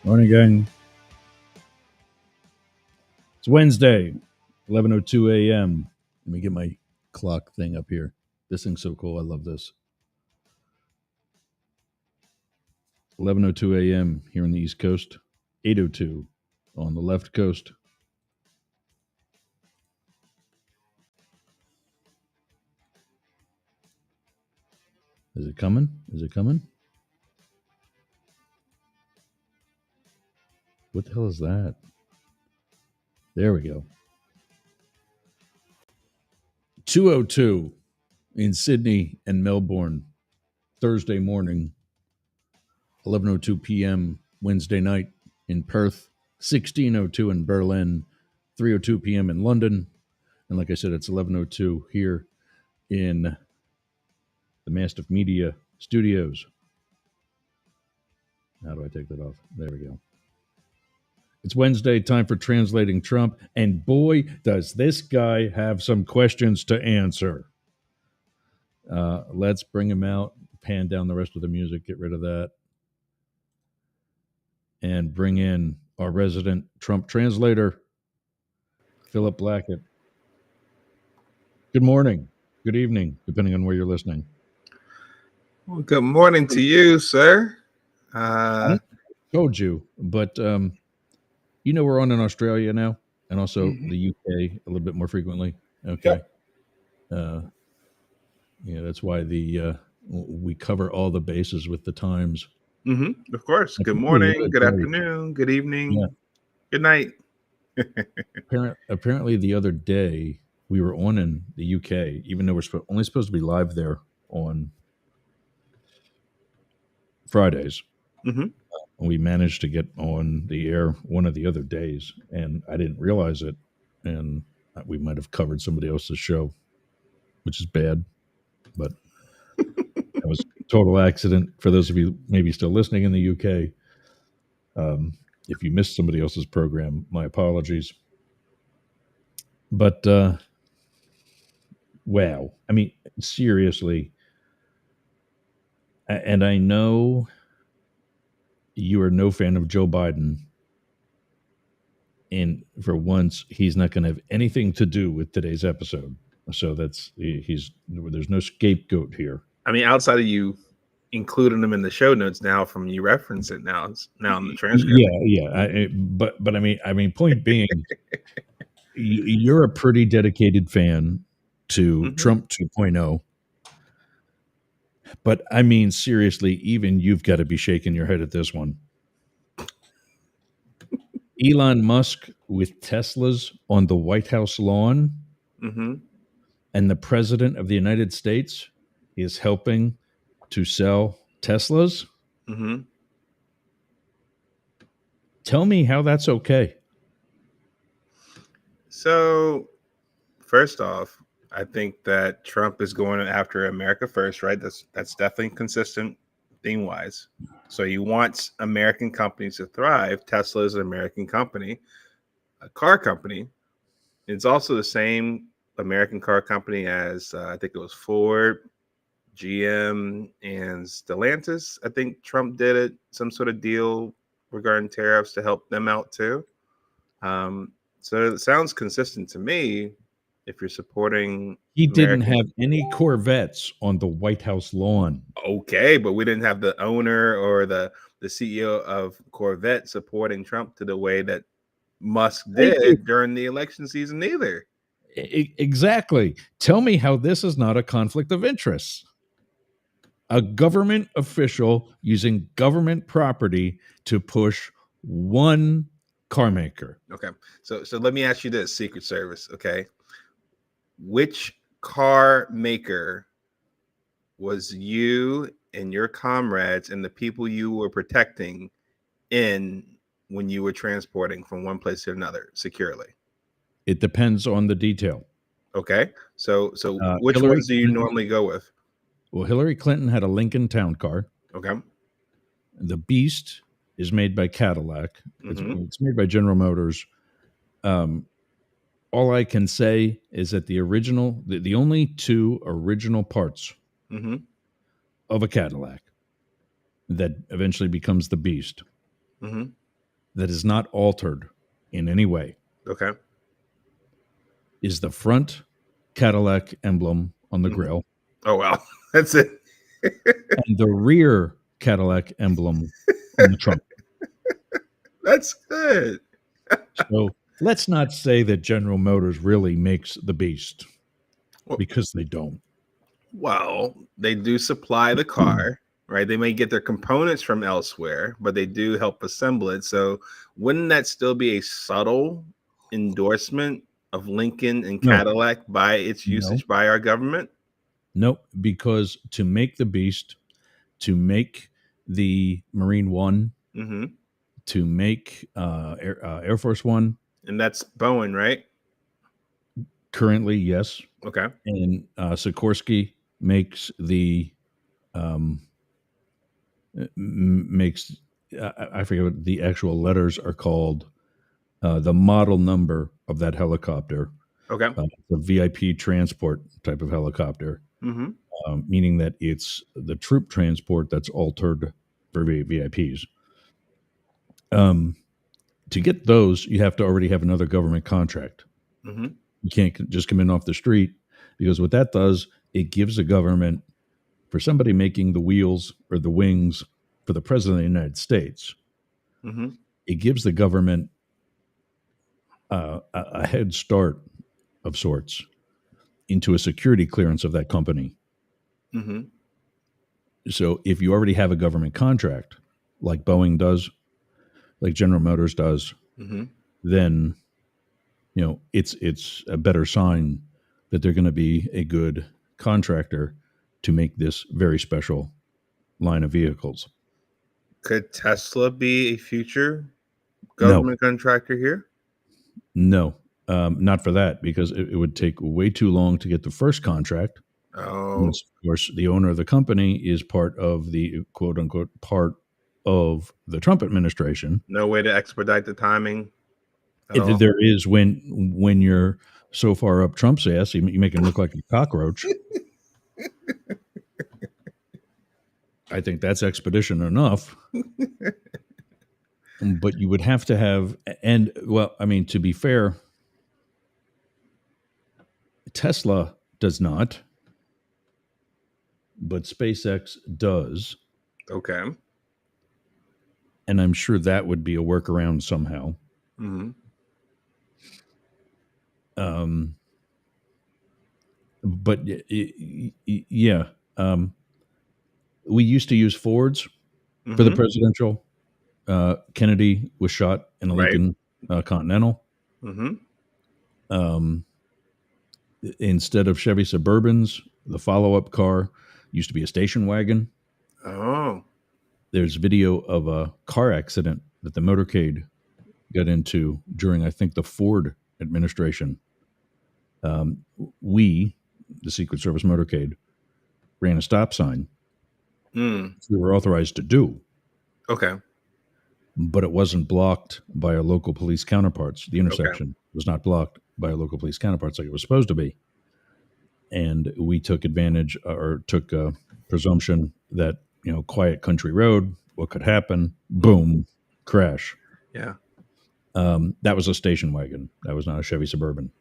Morning, gang. It's Wednesday, 11:02 a.m. Let me get my clock thing up here. This thing's so cool. I love this. 11:02 a.m. here on the East Coast. 8:02 on the left coast. Is it coming? Is it coming? What the hell is that? There we go. 2:02 in Sydney and Melbourne, Thursday morning. 11:02 p.m. Wednesday night in Perth. 16:02 in Berlin. 3:02 p.m. in London. And like I said, it's 11:02 here in the Mastiff.Media studios. How do I take that off? There we go. It's Wednesday, time for Translating Trump. And boy, does this guy have some questions to answer. Let's bring him out, pan down the rest of the music, get rid of that, and bring in our resident Trump translator, Philip Blackett. Good morning. Good evening, depending on where you're listening. Well, good morning to you, sir. I told you, but you know we're on in Australia now, and also the UK a little bit more frequently. Okay. Yeah, that's why we cover all the bases with the times. Of course. Good morning, good afternoon, good evening, good night. Apparently, the other day we were on in the UK, even though we're only supposed to be live there on Fridays. We managed to get on the air one of the other days, and I didn't realize it. And we might have covered somebody else's show, which is bad, but that was a total accident. For those of you maybe still listening in the UK, if you missed somebody else's program, my apologies. But wow, I mean, seriously, and I know you are no fan of Joe Biden, and for once, he's not going to have anything to do with today's episode. So there's no scapegoat here. I mean, outside of you including them in the show notes now, from you reference it now, it's now in the transcript. Yeah. But I mean, point being, you're a pretty dedicated fan to Trump 2.0. But I mean, seriously, even you've got to be shaking your head at this one. Elon Musk with Teslas on the White House lawn, and the president of the United States is helping to sell Teslas. Tell me how that's okay. So, first off, I think that Trump is going after America first, right? That's definitely consistent theme-wise. So he wants American companies to thrive. Tesla is an American company, a car company. It's also the same American car company as I think it was Ford, GM, and Stellantis. I think Trump did some sort of deal regarding tariffs to help them out too. So it sounds consistent to me. If you're supporting, he didn't have any Corvettes on the White House lawn. Okay, but we didn't have the owner or the CEO of Corvette supporting Trump to the way that Musk did during the election season either. Exactly. Tell me how this is not a conflict of interest. A government official using government property to push one car maker. Okay, so let me ask you this, Secret Service, okay? Which car maker was you and your comrades and the people you were protecting in when you were transporting from one place to another securely? It depends on the detail. Okay, so which ones do you normally go with? Well, Hillary Clinton had a Lincoln Town Car. Okay. The Beast is made by Cadillac. It's made by General Motors. All I can say is that the only two original parts of a Cadillac that eventually becomes the Beast that is not altered in any way Okay. is the front Cadillac emblem on the grill Oh wow, that's it. and the rear Cadillac emblem on the trunk. That's good. So let's not say that General Motors really makes the beast because they don't. Well, they do supply the car, right? They may get their components from elsewhere, but they do help assemble it. So, wouldn't that still be a subtle endorsement of Lincoln and No, Cadillac by its no, usage by our government? no, because to make the beast, to make the Marine One, Mm-hmm. to make Air Force One, And that's Bowen, right? currently, yes. Okay. And Sikorsky makes the um, makes I forget what the actual letters are called. The model number of that helicopter, Okay. the VIP transport type of helicopter, Mm-hmm. meaning that it's the troop transport that's altered for VIPs. Um, to get those, you have to already have another government contract. Mm-hmm. You can't just come in off the street because what that does, it gives the government, for somebody making the wheels or the wings for the president of the United States, Mm-hmm. it gives the government a head start of sorts into a security clearance of that company. Mm-hmm. So if you already have a government contract, like Boeing does, like General Motors does, Mm-hmm. then it's a better sign that they're going to be a good contractor to make this very special line of vehicles. Could Tesla be a future No, government contractor here? no, not for that because it would take way too long to get the first contract. Oh, Unless, of course, the owner of the company is part of the quote unquote part of the Trump administration. no way to expedite the timing at all. There is when you're so far up Trump's ass, you make him look like a cockroach. I think that's expedition enough. But you would have to have, and well, I mean, to be fair, Tesla does not, but SpaceX does. Okay. And I'm sure that would be a workaround somehow. Mm-hmm. Um, but yeah, we used to use Fords for the Mm-hmm. presidential. Kennedy was shot in a Right. Lincoln Continental. Mm-hmm. Um, instead of Chevy Suburbans, the follow-up car used to be a station wagon. Oh. There's video of a car accident that the motorcade got into during, I think, the Ford administration. We, the Secret Service motorcade, ran a stop sign, Mm. which we were authorized to do, Okay. but it wasn't blocked by our local police counterparts. The Okay. intersection was not blocked by our local police counterparts like it was supposed to be. And we took advantage or took a presumption that, quiet country road, what could happen? Boom, crash. Yeah. That was a station wagon. That was not a Chevy Suburban.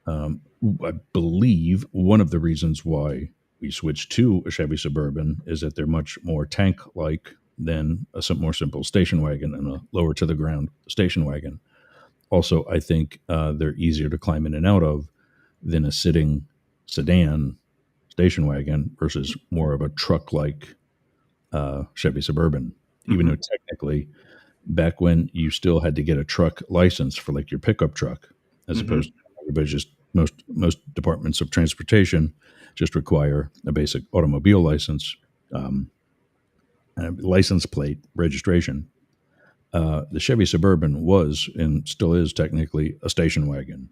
I believe one of the reasons why we switched to a Chevy Suburban is that they're much more tank-like than a more simple station wagon and a lower to the ground station wagon. Also, I think they're easier to climb in and out of than a sitting sedan station wagon versus more of a truck-like Chevy Suburban. Even Mm-hmm. though technically, back when you still had to get a truck license for like your pickup truck, as Mm-hmm. opposed to everybody just most departments of transportation just require a basic automobile license, license plate registration. The Chevy Suburban was and still is technically a station wagon.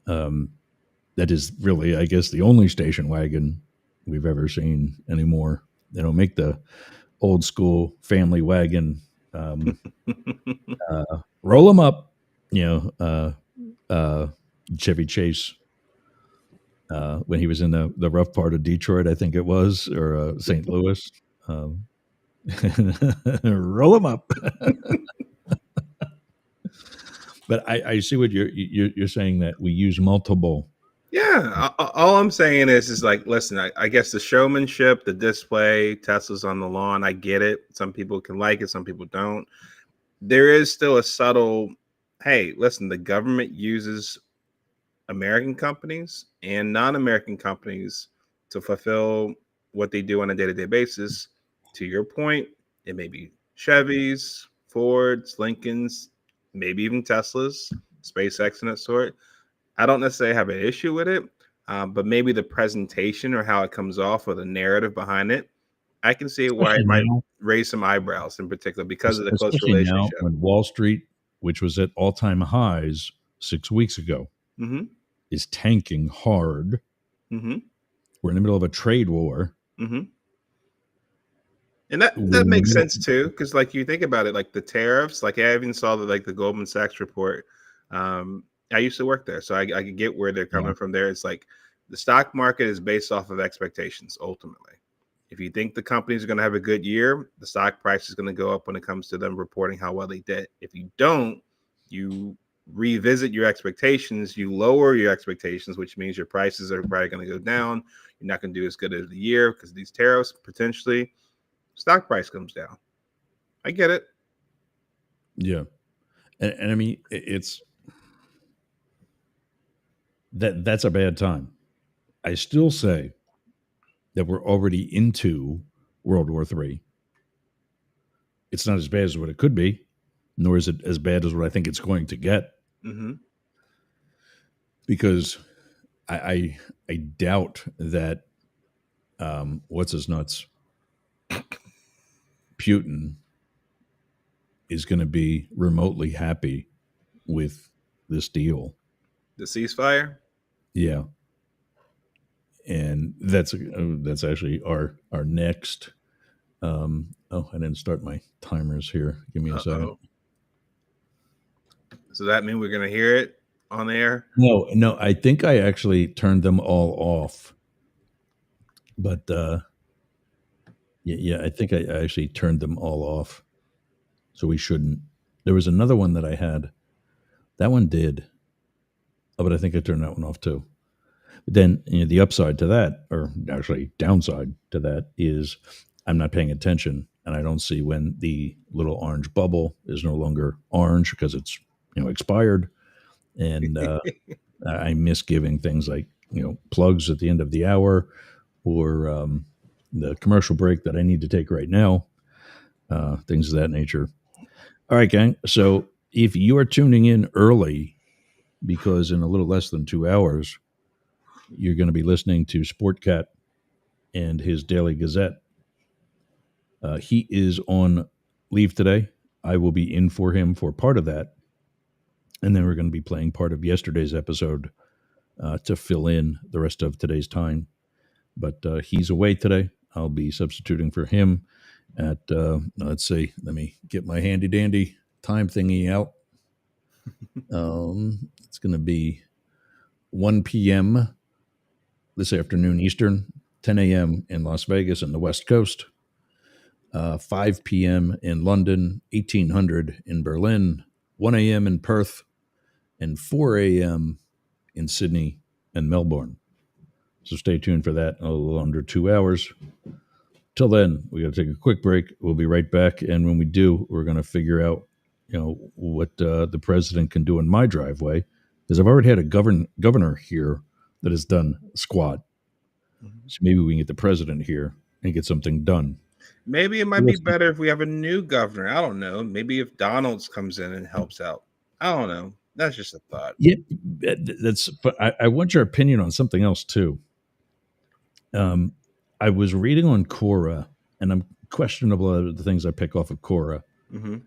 That is really, I guess, the only station wagon we've ever seen anymore. They don't make the old school family wagon. Roll them up, Chevy Chase when he was in the rough part of Detroit, I think it was, or St. Louis. Roll them up. But I see what you're saying, that we use multiple. Yeah, all I'm saying is like, listen, I guess the showmanship, the display, Tesla's on the lawn, I get it. Some people can like it, some people don't. There is still a subtle, hey, listen, the government uses American companies and non-American companies to fulfill what they do on a day-to-day basis. To your point, it may be Chevys, Fords, Lincolns, maybe even Teslas, SpaceX, and that sort. I don't necessarily have an issue with it, but maybe the presentation or how it comes off or the narrative behind it, I can see why Especially it might now, raise some eyebrows in particular because of the close especially now relationship. when Wall Street, which was at all-time highs 6 weeks ago, Mm-hmm. is tanking hard. Mm-hmm. We're in the middle of a trade war. Mm-hmm. And that We're that in the makes middle. sense too, because like you think about it, like the tariffs, like I even saw the Goldman Sachs report. I used to work there, so I could get where they're Yeah. coming from. There, it's like the stock market is based off of expectations. Ultimately, if you think the companies are going to have a good year, the stock price is going to go up when it comes to them reporting how well they did. If you don't, you revisit your expectations. You lower your expectations, which means your prices are probably going to go down. You're not going to do as good as the year because these tariffs potentially stock price comes down. I get it. Yeah. And I mean, it's that's a bad time. I still say that we're already into World War III. It's not as bad as what it could be, nor is it as bad as what I think it's going to get, Mm-hmm. because I doubt that what's his nuts Putin is going to be remotely happy with this deal. The ceasefire. Yeah, and that's actually our next. Oh, I didn't start my timers here. Give me a second. Uh-oh. So that mean we're gonna hear it on the air? No, no, I think I actually turned them all off. But yeah, I think I actually turned them all off. So we shouldn't. There was another one that I had. That one did. Oh, but I think I turned that one off too. But then the upside to that, or actually downside to that, is I'm not paying attention, and I don't see when the little orange bubble is no longer orange because it's expired, and I miss giving things like plugs at the end of the hour, or the commercial break that I need to take right now, things of that nature. All right, gang. So if you are tuning in early, because in a little less than 2 hours, you're going to be listening to Sportcat and his daily Gazette. He is on leave today. I will be in for him for part of that. And then we're going to be playing part of yesterday's episode to fill in the rest of today's time. But he's away today. I'll be substituting for him at, let's see, let me get my handy dandy time thingy out. It's going to be 1 p.m. this afternoon Eastern, 10 a.m. in Las Vegas and the West Coast, 5 p.m. in London, 1800 in Berlin, 1 a.m. in Perth, and 4 a.m. in Sydney and Melbourne. So stay tuned for that in a little under 2 hours. Till then, we got to take a quick break. We'll be right back. And when we do, we're going to figure out, what the president can do in my driveway, because I've already had a governor here that has done squat. So maybe we can get the president here and get something done. Maybe it might be better if we have a new governor. I don't know. Maybe if Donalds comes in and helps out. I don't know. That's just a thought. Yeah, that's. But I want your opinion on something else too. I was reading on Quora, and I'm questionable of the things I pick off of Quora. Mm-hmm.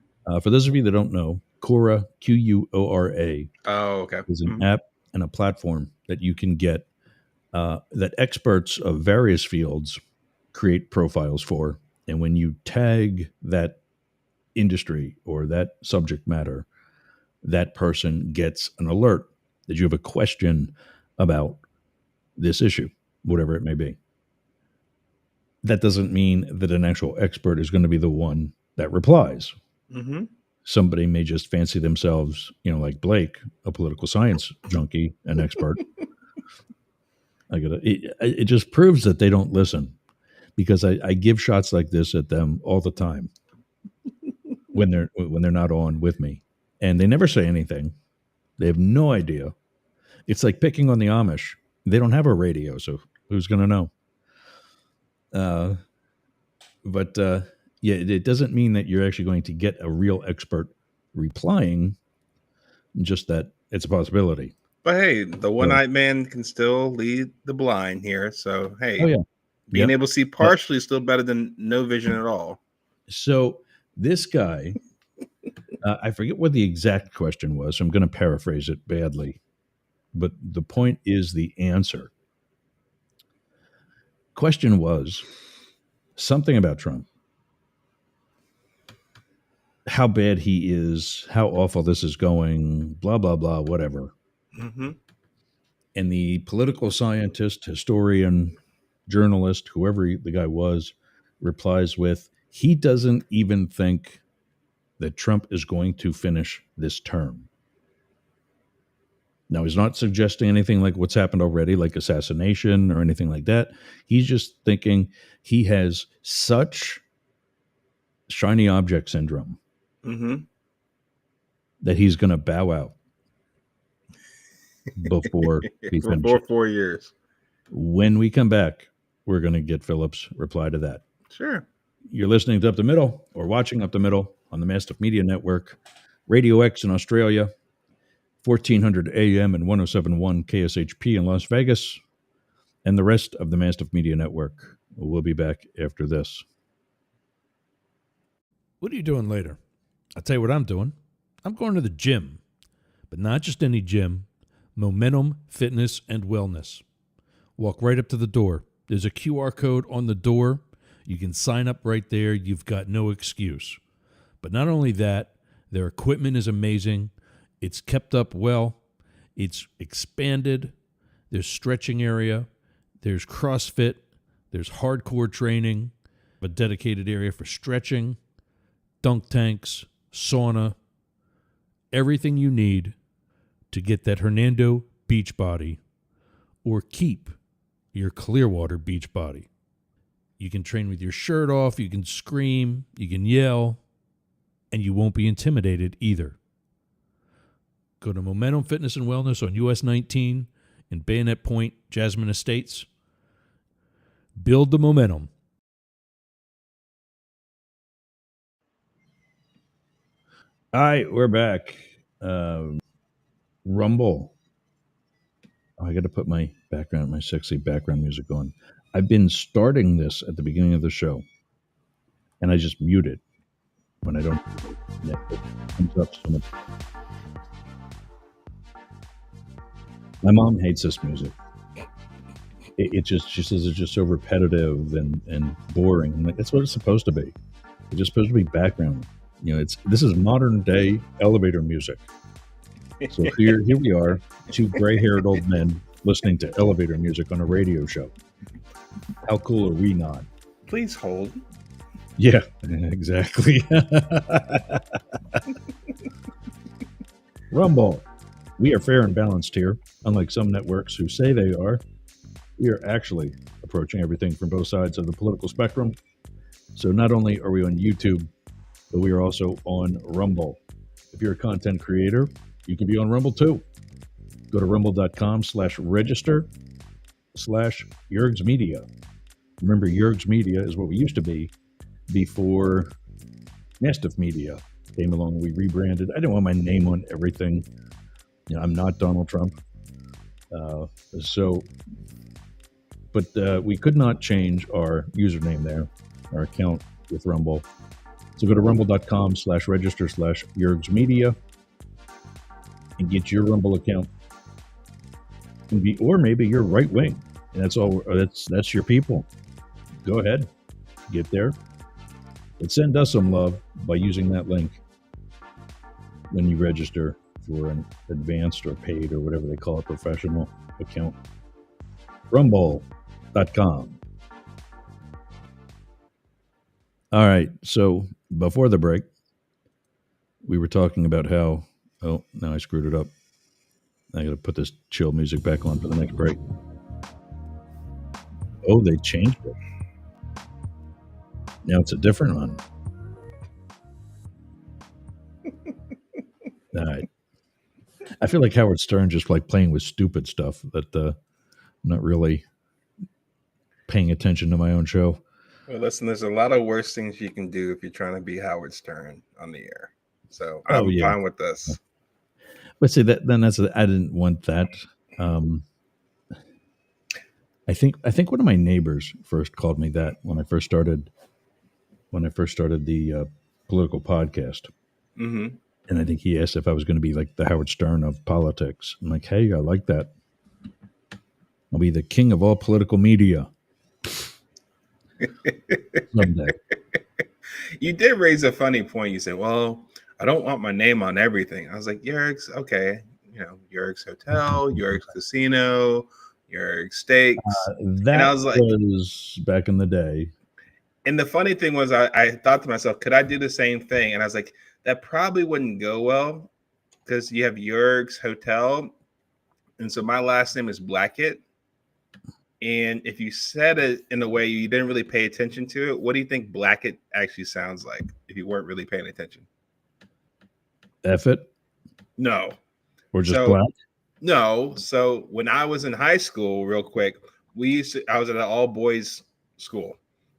For those of you that don't know, Quora, Quora, Oh, okay. is an Mm-hmm. app and a platform that you can get that experts of various fields create profiles for. And when you tag that industry or that subject matter, that person gets an alert that you have a question about this issue, whatever it may be. that doesn't mean that an actual expert is going to be the one that replies. Mm-hmm. Somebody may just fancy themselves, like Blake, a political science junkie, an expert. It just proves that they don't listen, because I give shots like this at them all the time when they're not on with me, and they never say anything. They have no idea. It's like picking on the Amish. They don't have a radio, so who's going to know? But yeah, it doesn't mean that you're actually going to get a real expert replying. Just that it's a possibility. But hey, the one-eyed man can still lead the blind here. So hey, oh yeah, being able to see partially is still better than no vision at all. So this guy, I forget what the exact question was. So I'm going to paraphrase it badly, but the point is the answer. Question was something about Trump, how bad he is, how awful this is going, blah, blah, blah, whatever. Mm-hmm. And the political scientist, historian, journalist, whoever the guy was, replies with, he doesn't even think that Trump is going to finish this term. Now, he's not suggesting anything like what's happened already, like assassination or anything like that. He's just thinking he has such shiny object syndrome that he's going to bow out before he finishes. Before 4 years. When we come back, we're going to get Philip's reply to that. Sure. You're listening to Up the Middle or watching Up the Middle on the Mastiff.Media Network, Radio X in Australia, 1400 AM and 1071 KSHP in Las Vegas, and the rest of the Mastiff.Media Network. We'll be back after this. What are you doing later? I'll tell you what I'm doing. I'm going to the gym, but not just any gym. Momentum Fitness and Wellness. Walk right up to the door. There's a QR code on the door. You can sign up right there. You've got no excuse. But not only that, their equipment is amazing. It's kept up well. It's expanded. There's stretching area. There's CrossFit. There's hardcore training. A dedicated area for stretching, dunk tanks, sauna, everything you need to get that Hernando beach body or keep your Clearwater beach body. You can train with your shirt off, you can scream, you can yell, and you won't be intimidated either. Go to Momentum Fitness and Wellness on US 19 in Bayonet Point, Jasmine Estates. Build the momentum. Hi, we're back. Rumble. I got to put my sexy background music on. I've been starting this at the beginning of the show, and I just mute it when I don't. Yeah, it comes up so much. My mom hates this music. She says it's just so repetitive and boring. I'm like, that's what it's supposed to be. It's just supposed to be background. This is modern day elevator music. So here we are, two gray-haired old men listening to elevator music on a radio show. How cool are we not? Please hold. Yeah, exactly. Rumble. We are fair and balanced here, unlike some networks who say they are. We are actually approaching everything from both sides of the political spectrum. So not only are we on YouTube, but we are also on Rumble. If you're a content creator, you can be on Rumble too. Go to rumble.com/register/Yergz Media. Remember, Yergz Media is what we used to be before Mastiff.Media came along. We rebranded. I didn't want my name on everything. I'm not Donald Trump. But we could not change our username there, our account with Rumble. So go to rumble.com/register/Yergz Media and get your Rumble account. Or maybe you're right wing, and that's all. That's your people. Go ahead, get there, but send us some love by using that link when you register for an advanced or paid or whatever they call it, professional account. Rumble.com. All right. So before the break, we were talking about how. Oh, now I screwed it up. I got to put this chill music back on for the next break. Oh, they changed it. Now it's a different one. All right. I feel like Howard Stern just like playing with stupid stuff that I'm not really paying attention to my own show. Well, listen, there's a lot of worse things you can do if you're trying to be Howard Stern on the air. So I'm fine with this. But see I didn't want that. I think one of my neighbors first called me that when I first started the political podcast. Mm-hmm. And I think he asked if I was going to be like the Howard Stern of politics. I'm like, hey, I like that. I'll be the king of all political media. Someday. You did raise a funny point. You said, well, I don't want my name on everything. I was like, Yergz, okay. Yergz Hotel, Yergz Casino, Yergz Steaks. And I was like, was back in the day. And the funny thing was, I thought to myself, could I do the same thing? And I was like, that probably wouldn't go well because you have Yergz Hotel. And so my last name is Blackett. And if you said it in a way you didn't really pay attention to it, what do you think Blackett actually sounds like if you weren't really paying attention? F it? No. Or just black? No. So when I was in high school, real quick, I was at an all boys school,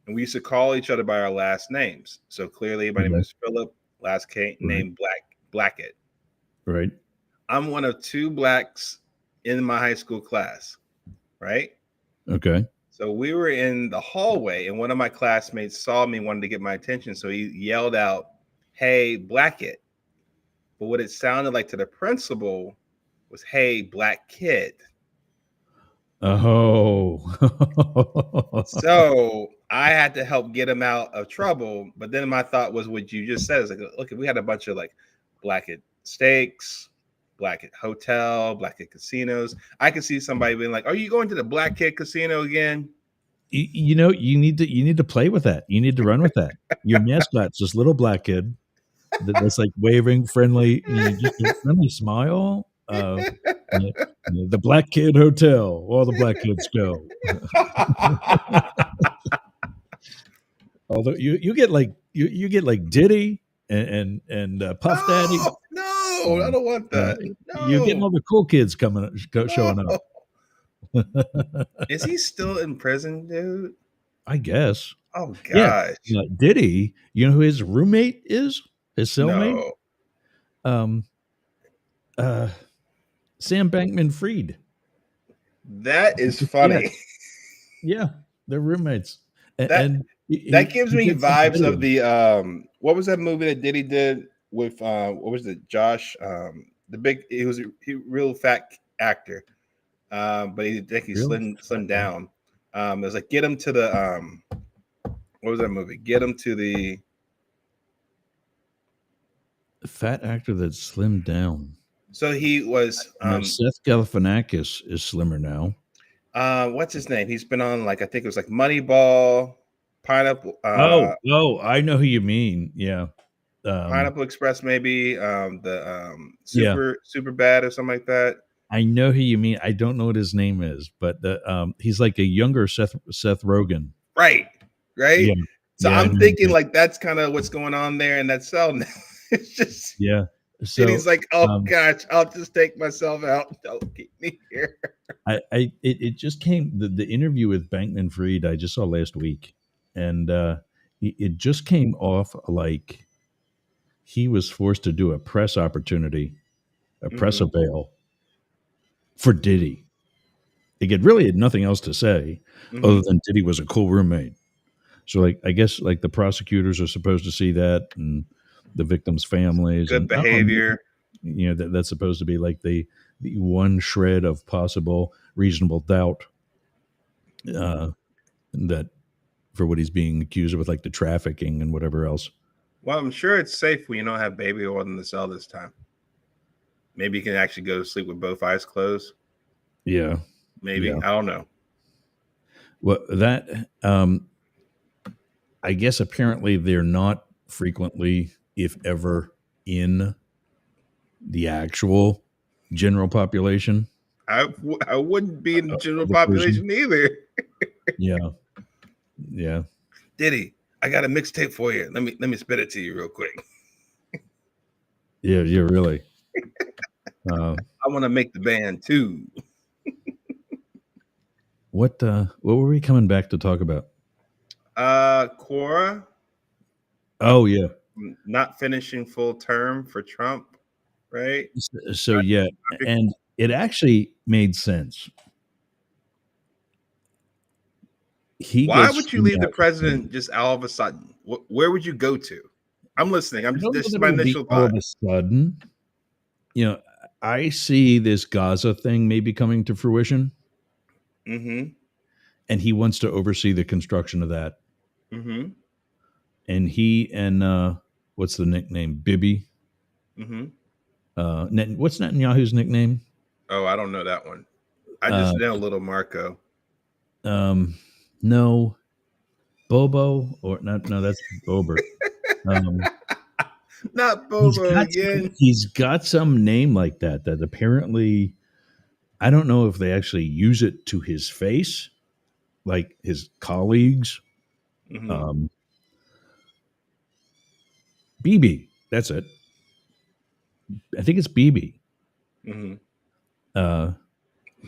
and we used to call each other by our last names. So clearly my name is Philip, last name Blackett. Right. I'm one of two blacks in my high school class, right? Okay. So we were in the hallway, and one of my classmates saw me, wanted to get my attention. So he yelled out, "Hey, Blackett." But what it sounded like to the principal was, "Hey, black kid." Oh. So I had to help get him out of trouble. But then my thought was what you just said. Is like, look, if we had a bunch of like Blackett Steaks, Blackett Hotel, Blackett Casinos, I could see somebody being like, "Are you going to the Blackett Casino again?" You need to play with that. You need to run with that. Your mascot's this little black kid that's like waving friendly, just a friendly smile. The Black Kid Hotel. All the black kids go. Although you get like Diddy and Puff Daddy. No, I don't want that. You're getting all the cool kids showing up. Is he still in prison, dude? I guess. Oh gosh. Yeah. Diddy, you know who his roommate is? His cellmate? No. Sam Bankman-Fried. That is funny. Yeah, they're roommates. That gives me vibes of the what was that movie that Diddy did with what was it? Josh, he was a real fat actor. But he slimmed down. It was like Get Him to the what was that movie? Get Him to the fat actor that slimmed down. So he was Seth Galifianakis is slimmer now. What's his name? He's been on like I think it was like Moneyball, Pineapple. I know who you mean. Yeah. Pineapple Express, maybe Super Bad or something like that. I know who you mean. I don't know what his name is, but he's like a younger Seth Rogen. Right. Yeah. So I'm thinking like that's kind of what's going on there in that cell now. It's just So and he's like, "Oh gosh, I'll just take myself out. Don't keep me here." It just came the interview with Bankman-Fried I just saw last week, and it just came off like he was forced to do a press opportunity, a press avail for Diddy. He really had nothing else to say other than Diddy was a cool roommate. So like I guess like the prosecutors are supposed to see that and the victims' families. Good behavior. That's supposed to be like the one shred of possible reasonable doubt that for what he's being accused of with like the trafficking and whatever else. Well, I'm sure it's safe when you don't have baby oil in the cell this time. Maybe you can actually go to sleep with both eyes closed. Yeah. Maybe. Yeah. I don't know. Well, that I guess apparently they're not frequently, if ever, in the actual general population I wouldn't be in the general of the prison. population either. Yeah, yeah, Diddy, I got a mixtape for you. Let me spit it to you real quick. yeah. You're really. I want to make the band too. What were we coming back to talk about? Quora Oh yeah. not finishing full term for Trump, right? So yeah, and it actually made sense. He Why gets would you thrown leave the out. president just all of a sudden? Where would you go to? I'm listening. I don't know This is that my it would be initial all thought. of a sudden. I see this Gaza thing maybe coming to fruition, Mm-hmm. and he wants to oversee the construction of that. Mm-hmm. And he and what's the nickname? Bibi. Mm-hmm. What's Netanyahu's nickname? Oh, I don't know that one. I Uh, just know Little Marco. no, Bobo or not? No, that's Bobert. Um, Not Bobo again. he's got some name like that that apparently I don't know if they actually use it to his face, like his colleagues. Mm-hmm. BB, that's it. I think it's BB. Mm-hmm. Uh,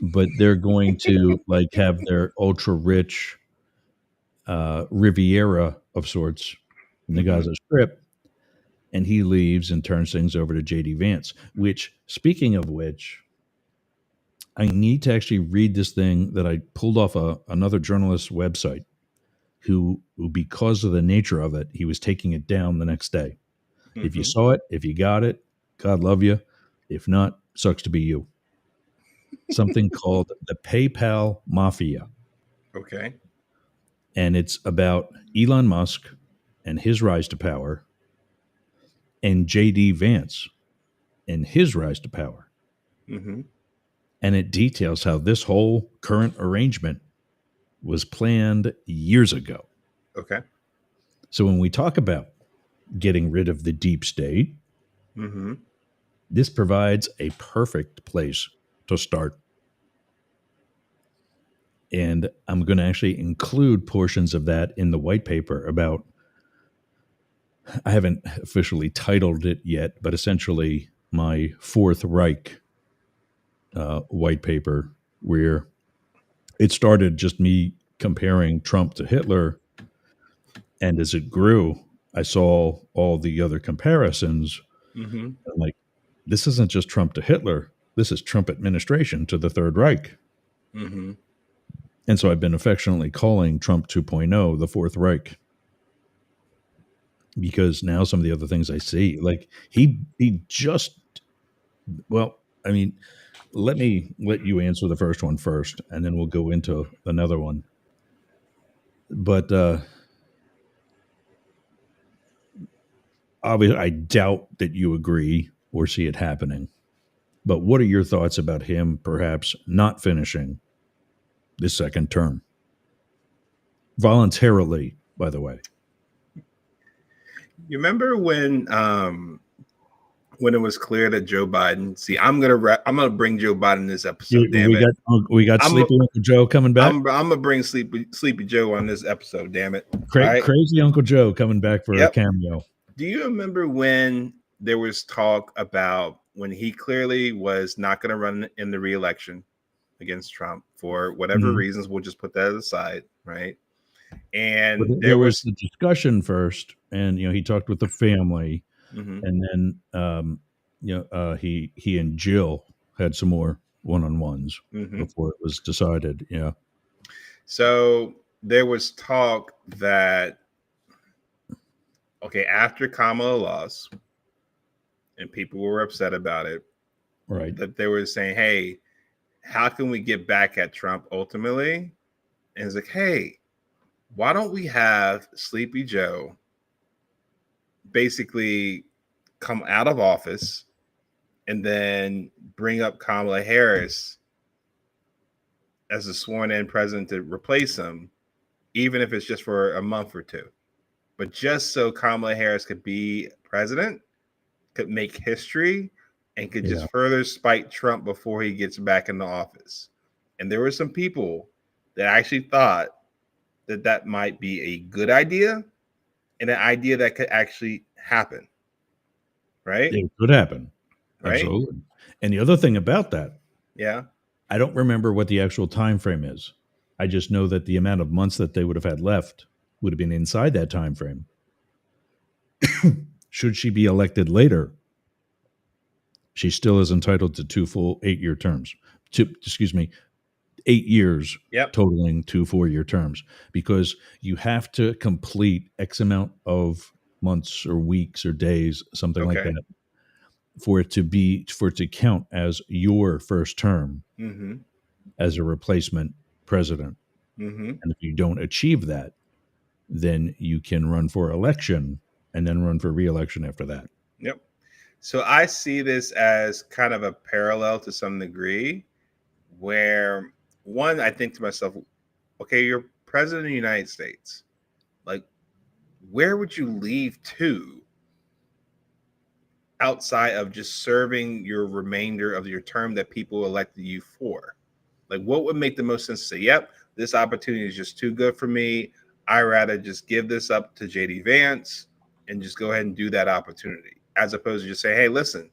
but they're going to like have their ultra rich Riviera of sorts in the Mm-hmm. Gaza Strip, and he leaves and turns things over to JD Vance. Which, speaking of which, I need to actually read this thing that I pulled off another journalist's website, who, because of the nature of it, he was taking it down the next day. If you Mm-hmm. saw it, if you got it, God love you. If not, sucks to be you. Something called the PayPal Mafia. Okay. And it's about Elon Musk and his rise to power and JD Vance and his rise to power. Mm-hmm. And it details how this whole current arrangement was planned years ago. Okay. So when we talk about getting rid of the deep state, Mm-hmm. this provides a perfect place to start. And I'm going to actually include portions of that in the white paper about, I haven't officially titled it yet, but essentially my Fourth Reich white paper, where it started just me comparing Trump to Hitler. And as it grew, I saw all the other comparisons. Mm-hmm. I'm like, this isn't just Trump to Hitler. This is Trump administration to the Third Reich. Mm-hmm. And so I've been affectionately calling Trump 2.0 the Fourth Reich, because now some of the other things I see, like he just, well, I mean, let me let you answer the first one first, and then we'll go into another one. But obviously, I doubt that you agree or see it happening. But what are your thoughts about him perhaps not finishing this second term? Voluntarily, by the way. You remember when it was clear that Joe Biden? See, I'm gonna bring Joe Biden this episode. Damn it! We got I'm Sleepy Uncle Joe coming back. I'm gonna bring Sleepy Joe on this episode. Damn it! Crazy Uncle Joe coming back for a cameo. Do you remember when there was talk about when he clearly was not going to run in the re-election against Trump for whatever reasons? We'll just put that aside, right? And But there was the discussion first, and he talked with the family, and then he and Jill had some more one-on-ones before it was decided. Yeah. So there was talk that after Kamala lost, and people were upset about it, right? That they were saying, "Hey, how can we get back at Trump ultimately?" And it's like, "Hey, why don't we have Sleepy Joe basically come out of office and then bring up Kamala Harris as a sworn in president to replace him, even if it's just for a month or two?" but just so Kamala Harris could be president, could make history, and could just further spite Trump before he gets back into office. And there were some people that actually thought that that might be a good idea and an idea that could actually happen. Right? It could happen. Right? Absolutely. And the other thing about that, Yeah. I don't remember what the actual time frame is. I just know that the amount of months that they would have had left would have been inside that time frame. Should she be elected later, she still is entitled to 2 full 8-year terms. 8 years totaling 2 4-year terms, because you have to complete X amount of months or weeks or days, something like that, for it to count as your first term as a replacement president. And if you don't achieve that, then you can run for election and then run for re-election after that. Yep. So I see this as kind of a parallel to some degree, where one, I think to myself, okay, you're president of the United States. Like, where would you leave to outside of just serving your remainder of your term that people elected you for? Like, what would make the most sense to say, yep, this opportunity is just too good for me. I rather just give this up to JD Vance and just go ahead and do that opportunity, as opposed to just say, hey, listen,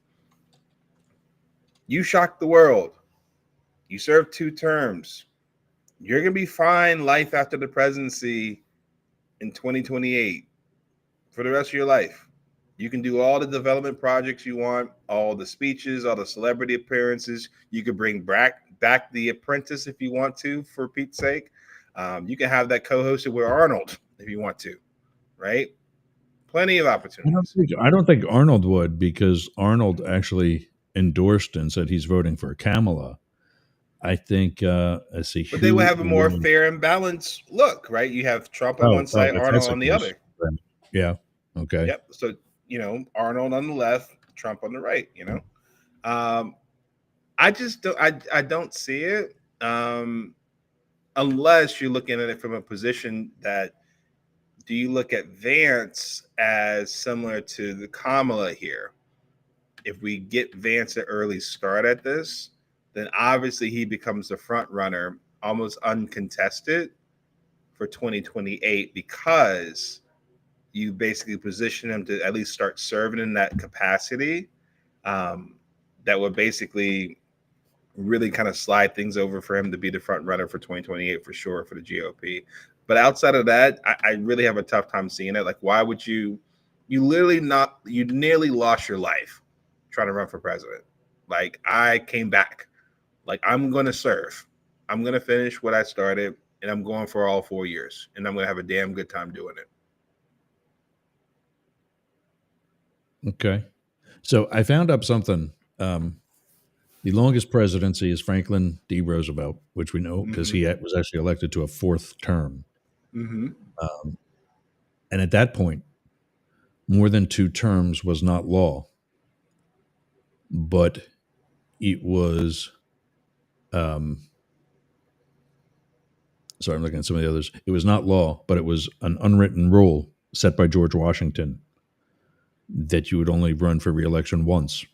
you shocked the world. You served 2 terms. You're going to be fine life after the presidency in 2028 for the rest of your life. You can do all the development projects you want, all the speeches, all the celebrity appearances. You could bring back The Apprentice if you want to, for Pete's sake. You can have that co-hosted with Arnold if you want to, right? Plenty of opportunities. I don't think Arnold would, because Arnold actually endorsed and said he's voting for Kamala. I think, let's see. But they would have a more fair and balanced look, right? You have Trump on one side, Arnold on the other. Yeah. Okay. Yep. So, Arnold on the left, Trump on the right, I just don't, I don't see it. Unless you're looking at it from a position that, do you look at Vance as similar to the Kamala here? If we get Vance an early start at this, then obviously he becomes the front runner, almost uncontested, for 2028, because you basically position him to at least start serving in that capacity. That would basically really kind of slide things over for him to be the front runner for 2028 for sure for the GOP. But outside of that, I really have a tough time seeing it. Like, why would you nearly lost your life trying to run for president. Like, I came back. Like, I'm going to serve. I'm going to finish what I started, and I'm going for all 4 years, and I'm going to have a damn good time doing it. Okay. So I found up something. The longest presidency is Franklin D. Roosevelt, which we know because he was actually elected to a 4th term. And at that point, more than 2 terms was not law, but it was, sorry, I'm looking at some of the others. It was not law, but it was an unwritten rule set by George Washington that you would only run for re-election once,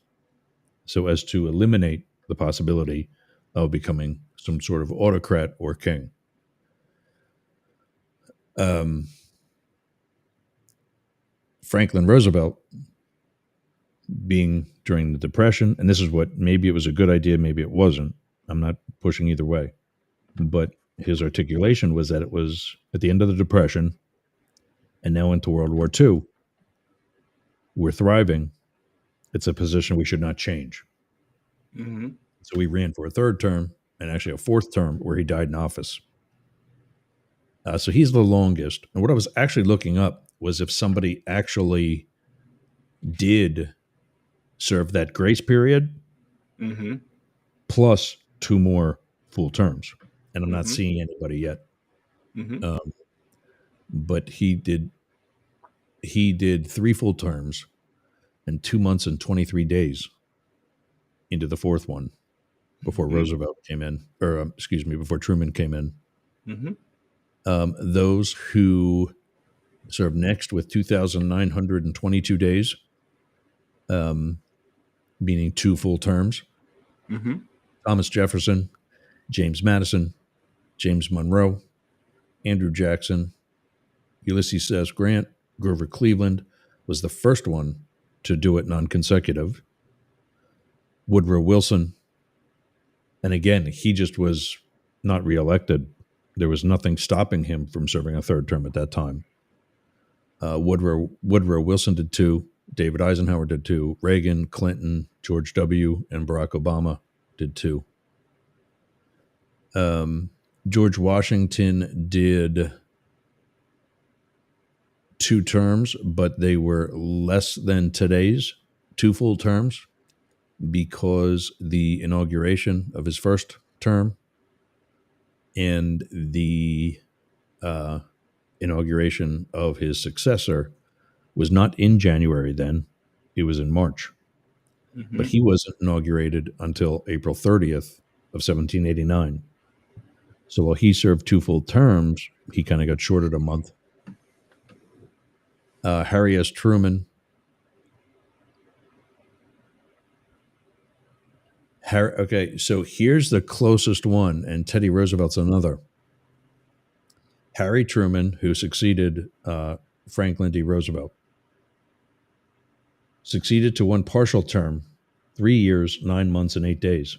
so as to eliminate the possibility of becoming some sort of autocrat or king. Franklin Roosevelt, being during the Depression, and this is what, maybe it was a good idea, maybe it wasn't. I'm not pushing either way. But his articulation was that it was at the end of the Depression and now into World War II. We're thriving. It's a position we should not change. So he ran for a 3rd term and actually a 4th term where he died in office. So he's the longest. And what I was actually looking up was if somebody actually did serve that grace period plus 2 more full terms. And I'm not seeing anybody yet. But he did 3 full terms and 2 months and 23 days into the 4th one before Roosevelt came in, or before Truman came in. Those who served next with 2,922 days, meaning 2 full terms. Mm-hmm. Thomas Jefferson, James Madison, James Monroe, Andrew Jackson, Ulysses S. Grant, Grover Cleveland was the first one to do it non-consecutive. Woodrow Wilson, and again, he just was not reelected. There was nothing stopping him from serving a third term at that time. Woodrow Wilson did 2. David Eisenhower did 2. Reagan, Clinton, George W., and Barack Obama did 2. George Washington did 2 terms, but they were less than today's 2 full terms because the inauguration of his first term and the inauguration of his successor was not in January then. It was in March. Mm-hmm. But he wasn't inaugurated until April 30th of 1789. So while he served 2 full terms, he kind of got shorted a month. Harry S. Truman. Okay, so here's the closest one, and Teddy Roosevelt's another. Harry Truman, who succeeded Franklin D. Roosevelt, succeeded to 1 partial term, 3 years, 9 months, and 8 days.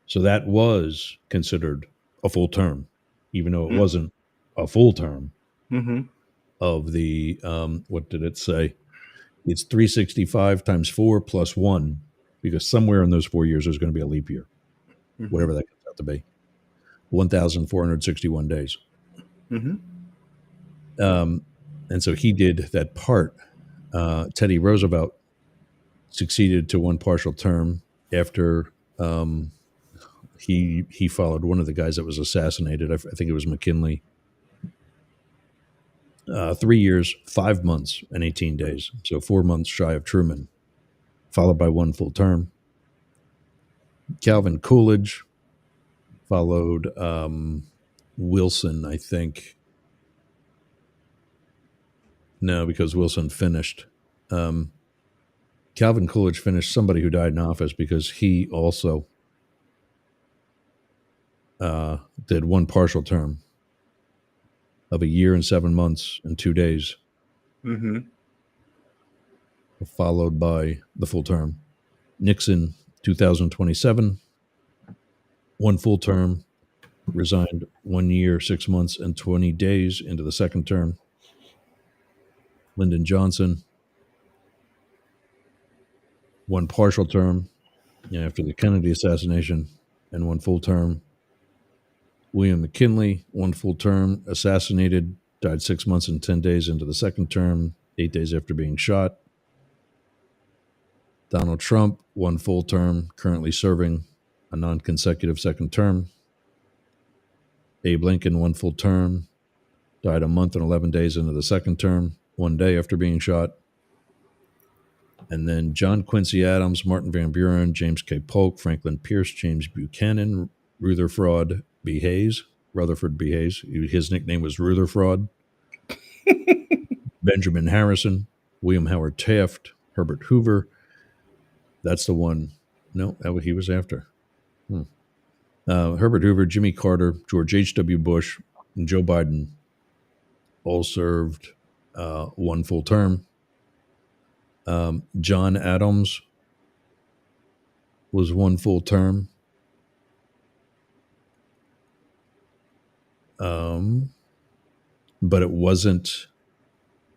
So that was considered a full term, even though it wasn't a full term of the, what did it say? It's 365 times 4 plus 1, because somewhere in those 4 years there's going to be a leap year, whatever that comes out to be. 1,461 days. And so he did that part. Teddy Roosevelt succeeded to 1 partial term after he followed one of the guys that was assassinated. I think it was McKinley. 3 years, 5 months, and 18 days. So 4 months shy of Truman, followed by 1 full term. Calvin Coolidge followed Wilson, I think. No, because Wilson finished. Calvin Coolidge finished somebody who died in office because he also did 1 partial term of 1 year and 7 months and 2 days, followed by the full term. Nixon, 2027, 1 full term, resigned 1 year, 6 months, and 20 days into the second term. Lyndon Johnson, 1 partial term after the Kennedy assassination and 1 full term. William McKinley, 1 full term, assassinated, died 6 months and 10 days into the second term, 8 days after being shot. Donald Trump, 1 full term, currently serving a non-consecutive second term. Abe Lincoln, 1 full term, died a month and 11 days into the second term, 1 day after being shot. And then John Quincy Adams, Martin Van Buren, James K. Polk, Franklin Pierce, James Buchanan, Rutherford B. Hayes. His nickname was Rutherford. Benjamin Harrison, William Howard Taft, Herbert Hoover. That's the one. No, he was after. Herbert Hoover, Jimmy Carter, George H.W. Bush, and Joe Biden all served 1 full term. John Adams was 1 full term. But it wasn't,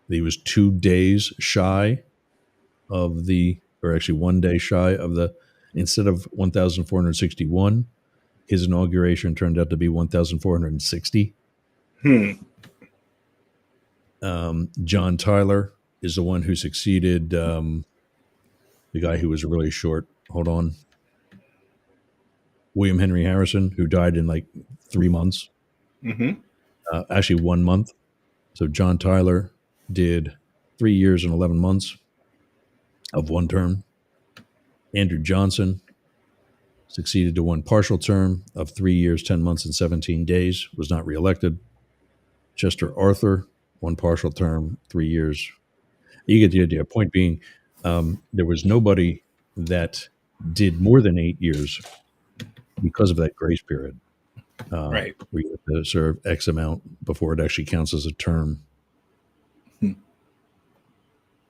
he was 2 days shy of or actually 1 day shy of instead of 1,461, his inauguration turned out to be 1,460. John Tyler is the one who succeeded the guy who was really short. Hold on. William Henry Harrison, who died in like 3 months. Actually 1 month. So John Tyler did 3 years and 11 months of 1 term. Andrew Johnson succeeded to 1 partial term of 3 years, 10 months, and 17 days, was not reelected. Chester Arthur one partial term, 3 years. You get the idea. Point being, there was nobody that did more than 8 years because of that grace period. Right. Where you have to serve X amount before it actually counts as a term.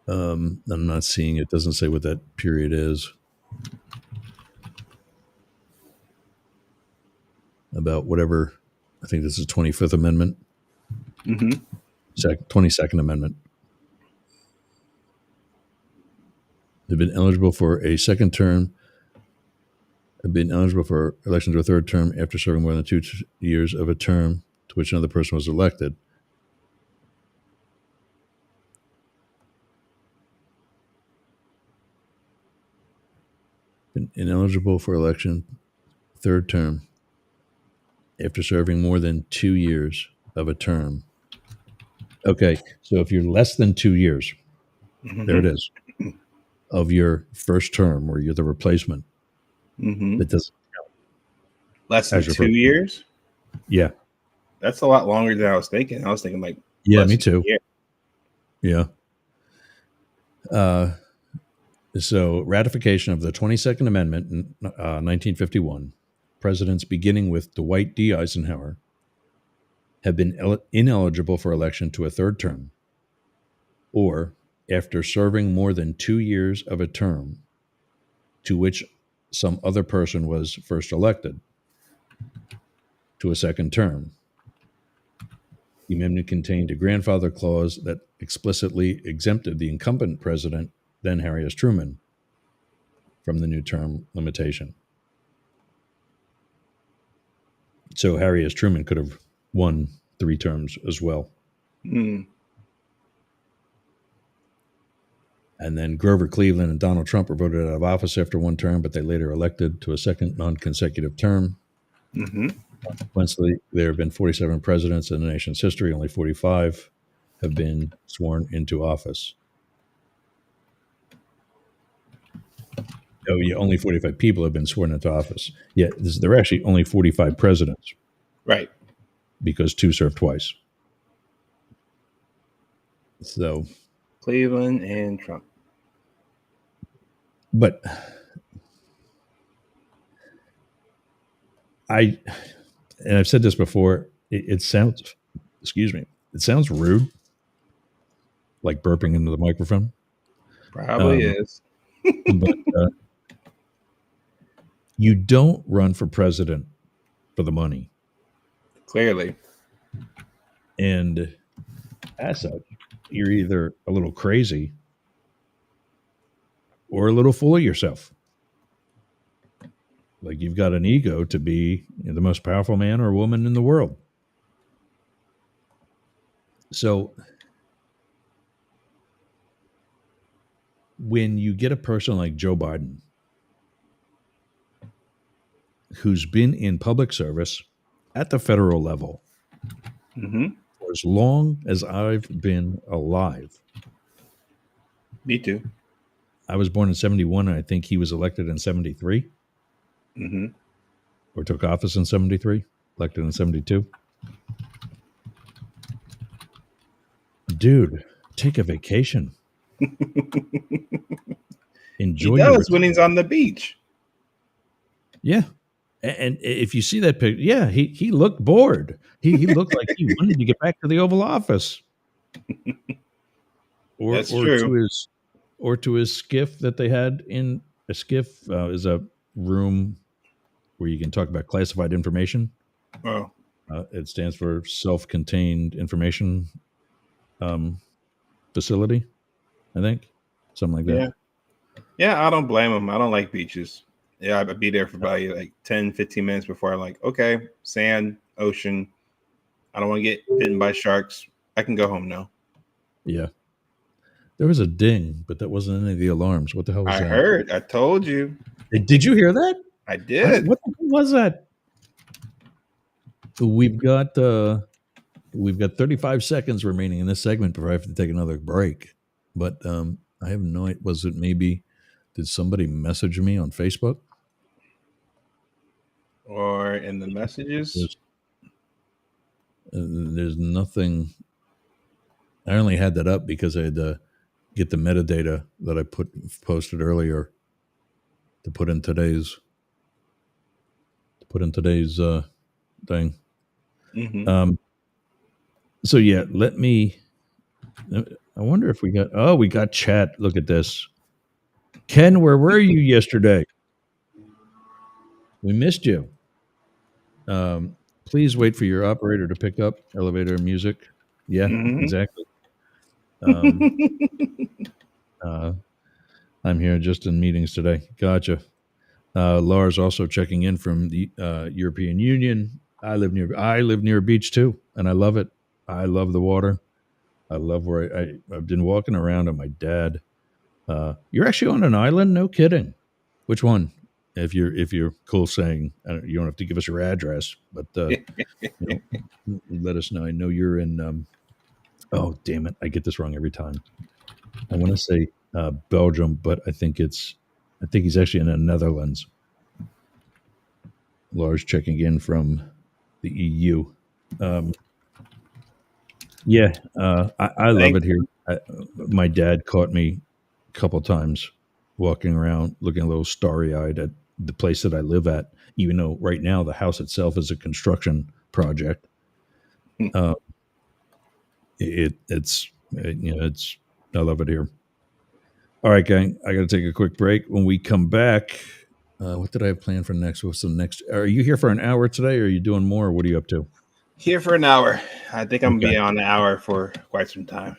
I'm not seeing it. Doesn't say what that period is. About whatever. I think this is 25th Amendment. 22nd Amendment. Have been eligible for a second term. Have been eligible for election to a third term after serving more than 2 years of a term to which another person was elected. Been ineligible for election third term after serving more than 2 years of a term. Okay, so if you're less than 2 years, there it is, of your first term, or you're the replacement, that doesn't count. Less than 2 years? Yeah. That's a lot longer than I was thinking. I was thinking like, yeah, me too. Yeah. So ratification of the 22nd Amendment in 1951, presidents beginning with Dwight D. Eisenhower have been ineligible for election to a third term, or after serving more than 2 years of a term to which some other person was first elected to a second term. The amendment contained a grandfather clause that explicitly exempted the incumbent president, then Harry S. Truman, from the new term limitation. So Harry S. Truman could have won 3 terms as well. And then Grover Cleveland and Donald Trump were voted out of office after 1 term, but they later elected to a second non-consecutive term. Consequently, there have been 47 presidents in the nation's history. Only 45 have been sworn into office. Oh, yeah, only 45 people have been sworn into office. Yeah, there are actually only 45 presidents. Right. Because 2 served twice. So Cleveland and Trump. But I've said this before, it sounds, excuse me, it sounds rude, like burping into the microphone. Probably is. But you don't run for president for the money. Clearly. And as such, you're either a little crazy or a little full of yourself. Like you've got an ego to be the most powerful man or woman in the world. So when you get a person like Joe Biden, who's been in public service at the federal level for as long as I've been alive. Me too. I was born in 71, and I think he was elected in 73. Or took office in 73, elected in 72. Dude, take a vacation. Enjoy. He does when he's on the beach. Yeah. And if you see that picture, yeah, he looked bored. He looked like he wanted to get back to the Oval Office. That's true. To his skiff that they had in a skiff is a room where you can talk about classified information. Oh. It stands for Self-Contained Information Facility, I think. Something like that. Yeah, I don't blame him. I don't like beaches. Yeah, I'd be there for about like 10, 15 minutes before I'm like, okay, sand, ocean. I don't want to get bitten by sharks. I can go home now. Yeah. There was a ding, but that wasn't any of the alarms. What the hell was that? I heard. I told you. Did you hear that? I did. What the hell was that? We've got 35 seconds remaining in this segment before I have to take another break. But I have no idea. Was it maybe, did somebody message me on Facebook? Or in the messages? There's nothing. I only had that up because I had to get the metadata that I posted earlier to put in today's thing. Mm-hmm. So yeah, let me. I wonder if we got chat. Look at this, Ken. Where were you yesterday? We missed you. Please wait for your operator to pick up elevator music. Yeah, Mm-hmm. exactly. Um, I'm here just in meetings today. Gotcha. Lars also checking in from the European Union. I live near a beach too, and I love it. I love the water. I love where I've been walking around on my dad. You're actually on an island? No kidding. Which one? If you're cool saying, you don't have to give us your address, but you know, let us know. I know you're in. Oh damn it! I get this wrong every time. I want to say Belgium, but I think he's actually in the Netherlands. Lars checking in from the EU. Um, yeah, I love Thank it here. My dad caught me a couple times walking around looking a little starry eyed at the place that I live at, even though right now the house itself is a construction project. you. Uh, it's I love it here. All right, gang, I got to take a quick break. When we come back, what did I have planned for next? What's the next? Are you here for an hour today, or are you doing more? Or what are you up to? Here for an hour. I think I'm Okay. gonna be on an hour for quite some time.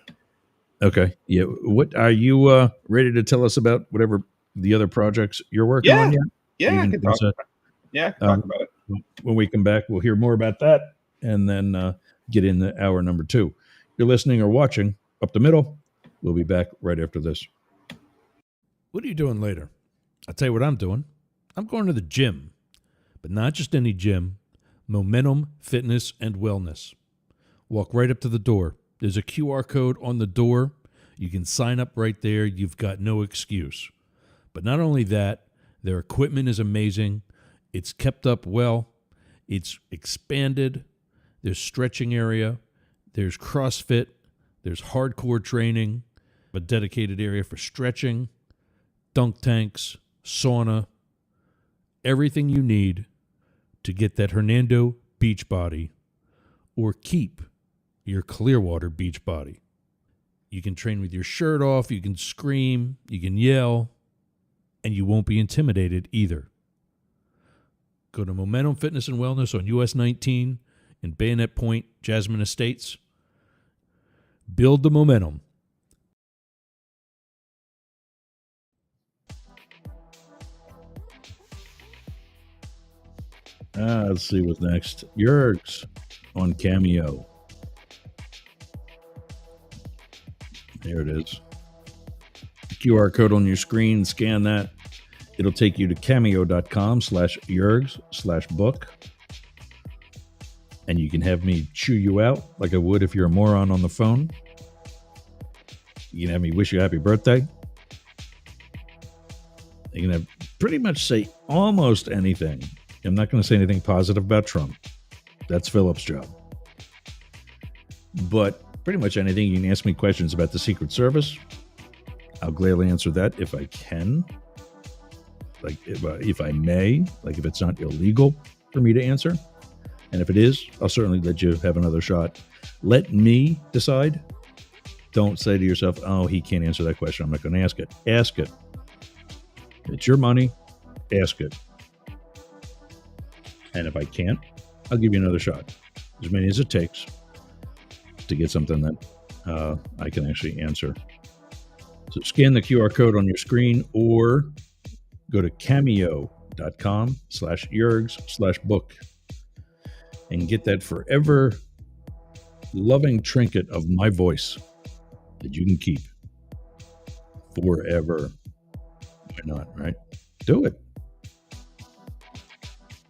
Okay. Yeah. What are you ready to tell us about? Whatever the other projects you're working on Yeah, yet? yeah, You I can can tell us talk. that. Yeah, I can talk Um, about it. when we come back, we'll hear more about that, and then get in the hour number 2. You're listening or watching up the middle. We'll be back right after this. What are you doing later? I'll tell you what I'm doing. I'm going to the gym, but not just any gym. Momentum Fitness and Wellness. Walk right up to the door. There's a QR code on the door. You can sign up right there. You've got no excuse. But not only that, their equipment is amazing. It's kept up well. It's expanded. There's stretching area. There's CrossFit. There's hardcore training. A dedicated area for stretching, dunk tanks, sauna, everything you need to get that Hernando beach body or keep your Clearwater beach body. You can train with your shirt off, you can scream, you can yell, and you won't be intimidated either. Go to Momentum Fitness and Wellness on US 19 in Bayonet Point, Jasmine Estates. Build the momentum. Let's see what's next. Yergz on Cameo. There it is. QR code on your screen. Scan that. It'll take you to cameo.com/Yergz/book. And you can have me chew you out like I would if you're a moron on the phone. You can have me wish you a happy birthday. You can have pretty much say almost anything. I'm not going to say anything positive about Trump. That's Philip's job. But pretty much anything. You can ask me questions about the Secret Service. I'll gladly answer that if I can. Like if I may, like if it's not illegal for me to answer. And if it is, I'll certainly let you have another shot. Let me decide. Don't say to yourself, oh, he can't answer that question. I'm not going to ask it. Ask it. It's your money. Ask it. And if I can't, I'll give you another shot. As many as it takes to get something that I can actually answer. So scan the QR code on your screen or go to cameo.com/Yergz/book and get that forever loving trinket of my voice that you can keep forever. Why not, right? Do it.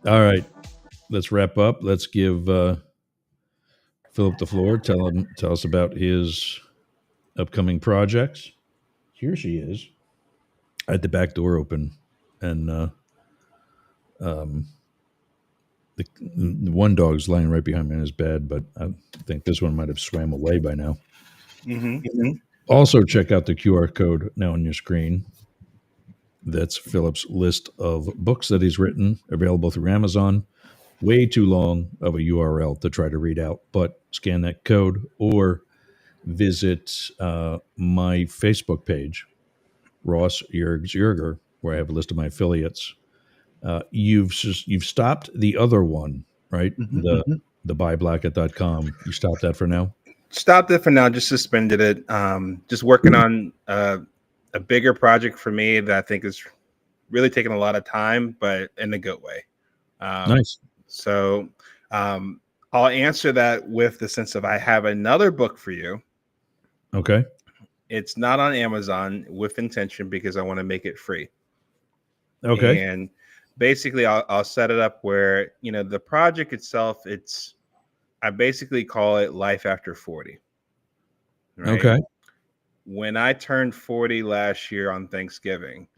All right. Let's wrap up. Let's give Philip the floor. Tell us about his upcoming projects. Here she is. I had the back door open, and the one dog's lying right behind me in his bed, but I think this one might have swam away by now. Mm-hmm. Also, check out the QR code now on your screen. That's Philip's list of books that he's written, available through Amazon. Way too long of a URL to try to read out, but scan that code or visit my Facebook page, Ross Yergz, where I have a list of my affiliates. You've stopped the other one, right? The buyblackett.com. You stopped that for now? Stopped it for now. Just suspended it. Just working on a bigger project for me that I think is really taking a lot of time, but in a good way. Nice. So I'll answer that with the sense of I have another book for you. Okay. It's not on Amazon with intention because I want to make it free. Okay. And basically I'll set it up where, the project itself, I basically call it Life After 40. Right? Okay. When I turned 40 last year on Thanksgiving,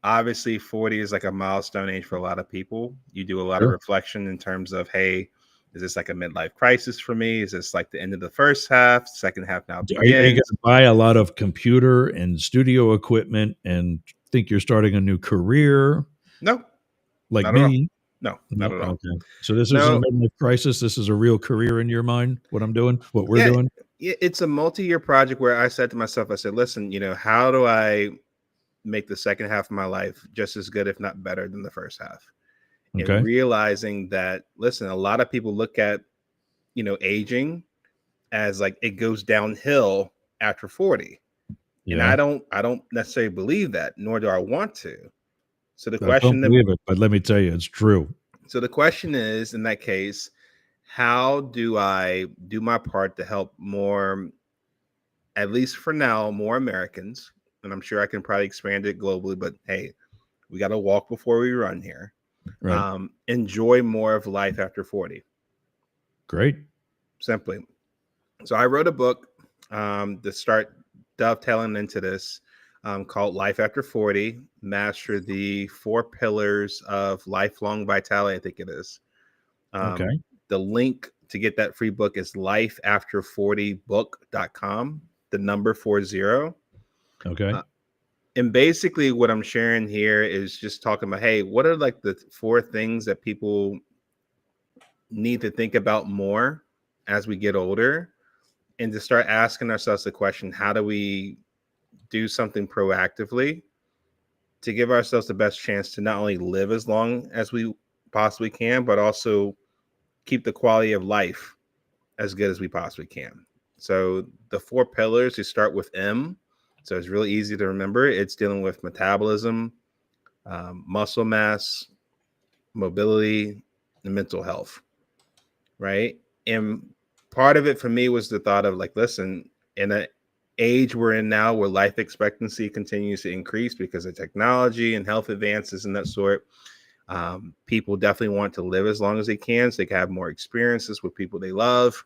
obviously 40 is like a milestone age for a lot of people. You do a lot of reflection in terms of, hey, is this like a midlife crisis for me? Is this like the end of the first half? Second half now begins. Are you going to buy a lot of computer and studio equipment and think you're starting a new career? No. Like me? No, not at all. Okay. So this isn't a midlife crisis. This is a real career in your mind, what I'm doing, what we're doing? It's a multi-year project where I said to myself, I said, listen, how do I make the second half of my life just as good, if not better than the first half? Okay. And realizing that, listen, a lot of people look at, aging as like it goes downhill after 40. Yeah. And I don't necessarily believe that, nor do I want to. So the question, I don't believe it, but let me tell you, it's true. So the question is, in that case, how do I do my part to help more, at least for now, more Americans? And I'm sure I can probably expand it globally, but hey, we got to walk before we run here. Right. Enjoy more of life after 40. Great. Simply. So I wrote a book to start dovetailing into this called Life After 40, Master the 4 Pillars of Lifelong Vitality, I think it is. Okay. The link to get that free book is lifeafter40book.com, the number 40. Okay. And basically what I'm sharing here is just talking about, hey, what are like the 4 things that people need to think about more as we get older, and to start asking ourselves the question, how do we do something proactively to give ourselves the best chance to not only live as long as we possibly can, but also keep the quality of life as good as we possibly can. So the 4 pillars, you start with M. So it's really easy to remember. It's dealing with metabolism, muscle mass, mobility, and mental health, right? And part of it for me was the thought of like, listen, in an age we're in now where life expectancy continues to increase because of technology and health advances and that sort, people definitely want to live as long as they can so they can have more experiences with people they love.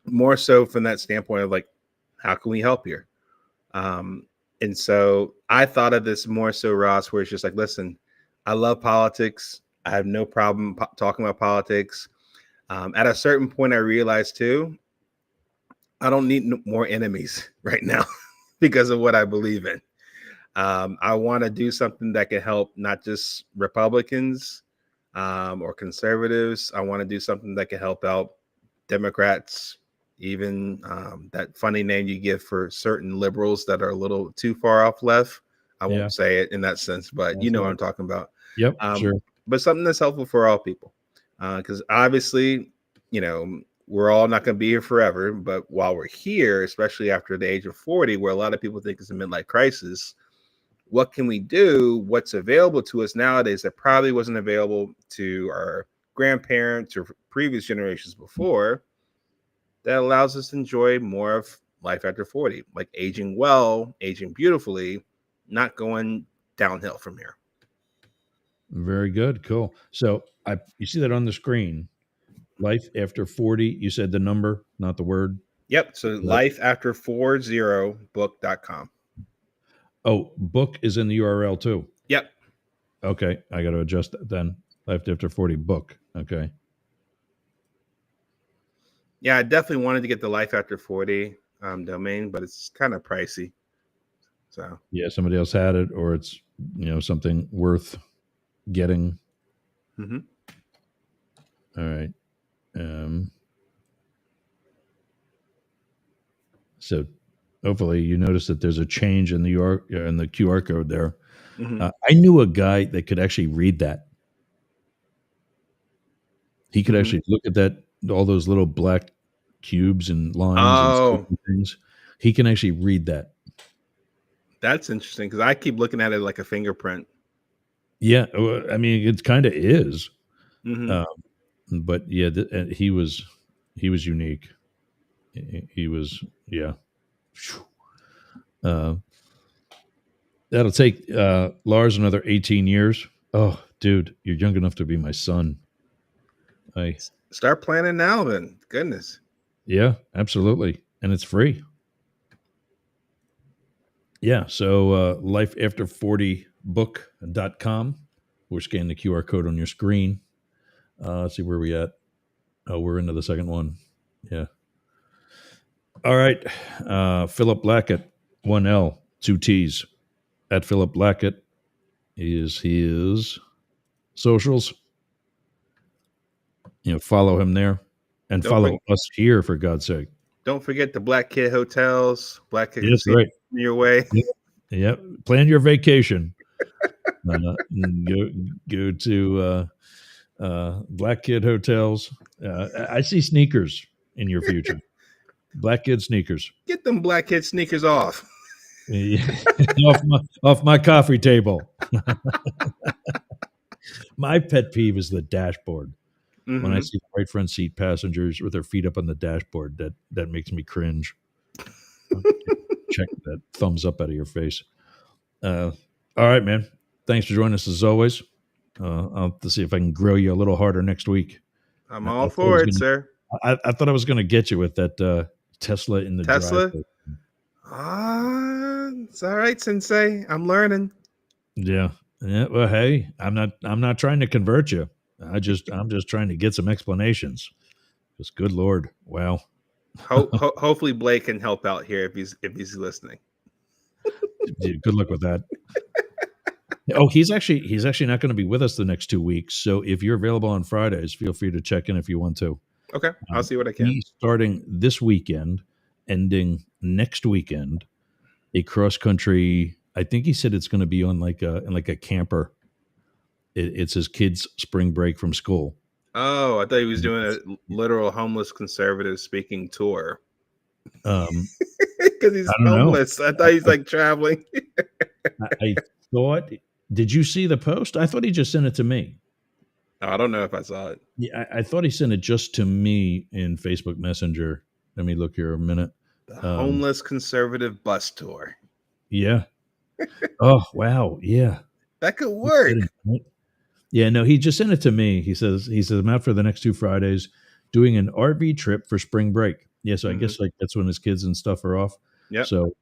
More so from that standpoint of like, how can we help here? And so I thought of this more so, Ross, where it's just like, listen, I love politics. I have no problem talking about politics. At a certain point, I realized too, I don't need more enemies right now because of what I believe in. I want to do something that can help not just Republicans or conservatives. I want to do something that can help out Democrats, even that funny name you give for certain liberals that are a little too far off left. I won't say it in that sense, but that's what I'm talking about. Yep, sure. But something that's helpful for all people. Because obviously, we're all not going to be here forever. But while we're here, especially after the age of 40, where a lot of people think it's a midlife crisis, what can we do? What's available to us nowadays that probably wasn't available to our grandparents or previous generations before, that allows us to enjoy more of life after 40, like aging well, aging beautifully, not going downhill from here. Very good. Cool. So you see that on the screen, Life After 40. You said the number, not the word. Yep. So lifeafter40book.com. Oh, book is in the URL too. Yep. Okay. I got to adjust that then. Life After 40 book. Okay. Yeah, I definitely wanted to get the Life After 40 domain, but it's kind of pricey. So Yeah, somebody else had it, or it's something worth getting. mm-hmm. All right. So hopefully you notice that there's a change in the QR code there. Mm-hmm. I knew a guy that could actually read that. He could Mm-hmm. actually look at that, all those little black cubes and lines and Oh, things. He can actually read that. that's interesting because I keep looking at it like a fingerprint. Yeah, I mean, it kind of is. Mm-hmm. But yeah, he was unique. He was, yeah. That'll take Lars another 18 years. Oh, dude, you're young enough to be my son. Start planning now, then. Goodness. Yeah, absolutely, and it's free. Yeah, so lifeafter40book.com. We're scanning the QR code on your screen. Let's see where we at. Oh, we're into the second one. Yeah. All right. Philip Blackett, 1L, 2 T's. At Philip Blackett is his socials. Follow him there. And follow us here, for God's sake. Don't forget the Black Kid Hotels. Black Kid Yes, right. Your way. Yep. Plan your vacation. Go to Black Kid Hotels. I see sneakers in your future. Black Kid sneakers. Get them Black Kid sneakers off. off my coffee table. My pet peeve is the dashboard. Mm-hmm. When I see right front seat passengers with their feet up on the dashboard, that makes me cringe. Check that thumbs up out of your face. All right, man. Thanks for joining us as always. I'll have to see if I can grill you a little harder next week. I'm all for it, sir. I thought I was going to get you with that Tesla in the Tesla. drive. It's all right, Sensei. I'm learning. Yeah. Well, hey, I'm not trying to convert you. I'm just trying to get some explanations. Just good Lord, wow. Hopefully Blake can help out here if he's listening. Dude, good luck with that. Oh, he's actually not going to be with us the next 2 weeks. So if you're available on Fridays, feel free to check in if you want to. Okay, I'll see what I can. He's starting this weekend, ending next weekend, a cross country. I think he said it's going to be on like a camper. It's his kids' spring break from school. Oh, I thought he was doing a literal homeless conservative speaking tour. Because he's homeless. I thought he's like traveling. I thought. Did you see the post? I thought he just sent it to me. I don't know if I saw it. Yeah, I thought he sent it just to me in Facebook Messenger. Let me look here a minute. The homeless conservative bus tour. Yeah. Oh, wow. Yeah. That could work. Yeah, no, he just sent it to me. He says I'm out for the next 2 Fridays doing an RV trip for spring break. Yeah, so I guess like that's when his kids and stuff are off. Yeah. So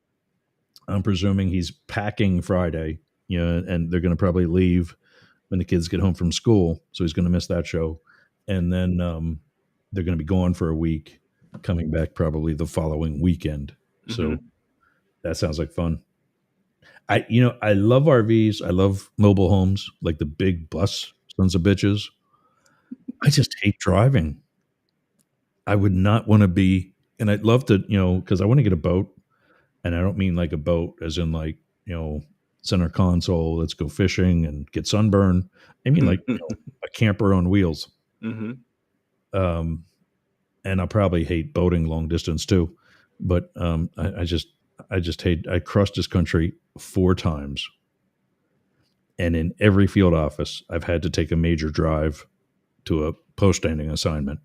I'm presuming he's packing Friday, and they're going to probably leave when the kids get home from school. So he's going to miss that show. And then they're going to be gone for a week, coming back probably the following weekend. So that sounds like fun. I love RVs. I love mobile homes, like the big bus sons of bitches. I just hate driving. I would not want to be, and I'd love to, because I want to get a boat, and I don't mean like a boat as in like, center console, let's go fishing and get sunburn. I mean like a camper on wheels. Mm-hmm. And I'll probably hate boating long distance too. But I just hate, I crossed this country 4 times. And in every field office, I've had to take a major drive to a post-standing assignment.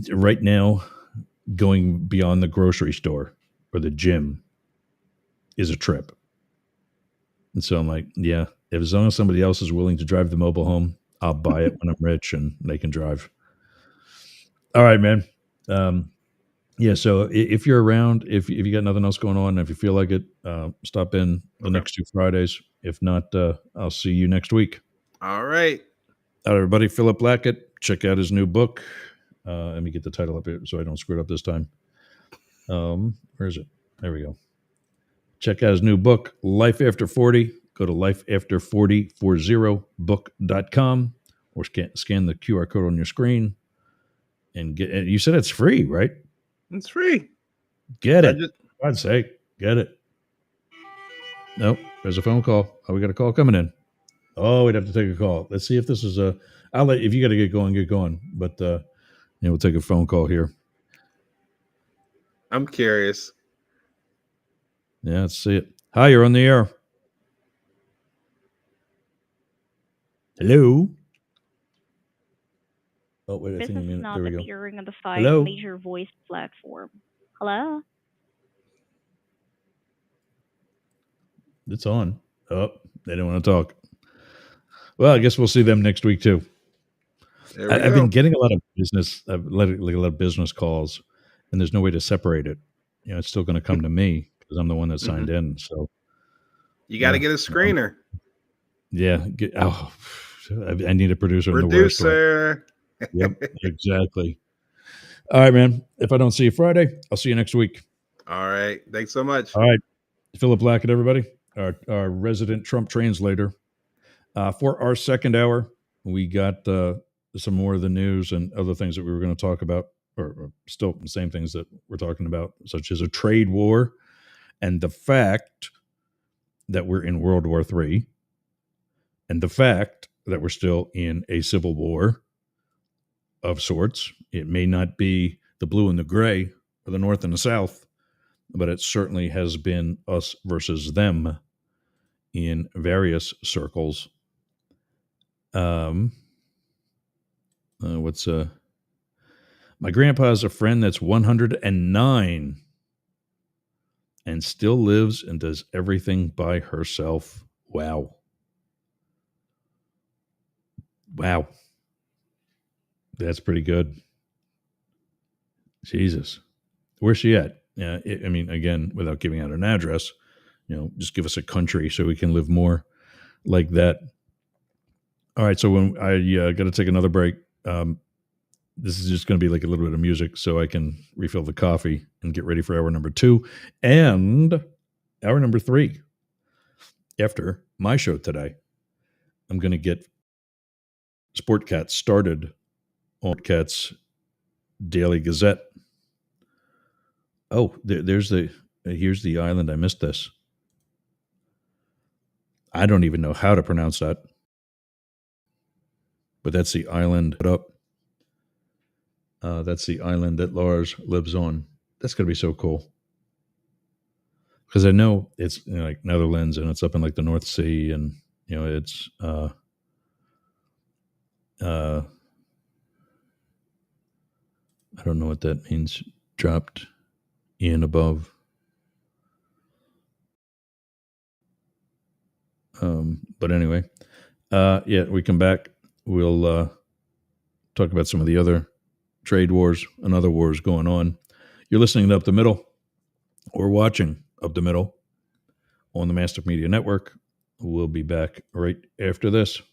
Right now, going beyond the grocery store or the gym is a trip. And so I'm like, yeah, as long as somebody else is willing to drive the mobile home, I'll buy it when I'm rich and they can drive. All right, man. Yeah, so if you're around, if you got nothing else going on, if you feel like it, stop in the next 2 Fridays. If not, I'll see you next week. All right. All right, everybody. Philip Blackett, check out his new book, Let me get the title up here so I don't screw it up this time. Where is it? There we go. Check out his new book, Life After 40. Go to lifeafter40book.com or scan the QR code on your screen and get it. You said it's free, right? It's free. Get it. I'd say get it. Nope. There's a phone call. Oh, we got a call coming in. Oh, we'd have to take a call. Let's see if this is a. I'll let if you got to get going. But we'll take a phone call here. I'm curious. Yeah, let's see it. Hi, you're on the air. Hello. Oh wait, This I think is I'm in. not There we go. appearing on the 5 Hello? major voice platform. Hello? It's on. Oh, they don't want to talk. Well, I guess we'll see them next week too. There we I've go. been getting a lot of business. I've let a lot of business calls, and there's no way to separate it. It's still going to come to me because I'm the one that signed in. So You got to Yeah. get a screener. yeah, I need a producer in the worst way. Producer. Yep, exactly. All right, man. If I don't see you Friday, I'll see you next week. All right. Thanks so much. All right, Philip Blackett, everybody, our resident Trump translator. For our second hour, we got some more of the news and other things that we were going to talk about, or still the same things that we're talking about, such as a trade war and the fact that we're in World War III and the fact that we're still in a civil war of sorts. It may not be the blue and the gray or the North and the South, but it certainly has been us versus them in various circles. My grandpa has a friend that's 109 and still lives and does everything by herself. Wow. That's pretty good. Jesus. Where's she at? Yeah, I mean, again, without giving out an address, just give us a country so we can live more like that. All right, so when I got to take another break, this is just going to be like a little bit of music so I can refill the coffee and get ready for hour number 2 and hour number 3. After my show today, I'm going to get SPORTCAT'S started on SPORTCAT'S Daily Gazette. Oh, here's the island. I missed this. I don't even know how to pronounce that. But that's the island that's the island that Lars lives on. That's going to be so cool. Because I know it's like Netherlands and it's up in like the North Sea and it's I don't know what that means. Dropped in above. But anyway, we come back. We'll talk about some of the other trade wars and other wars going on. You're listening to Up the Middle or watching Up the Middle on the Mastiff.Media Network. We'll be back right after this.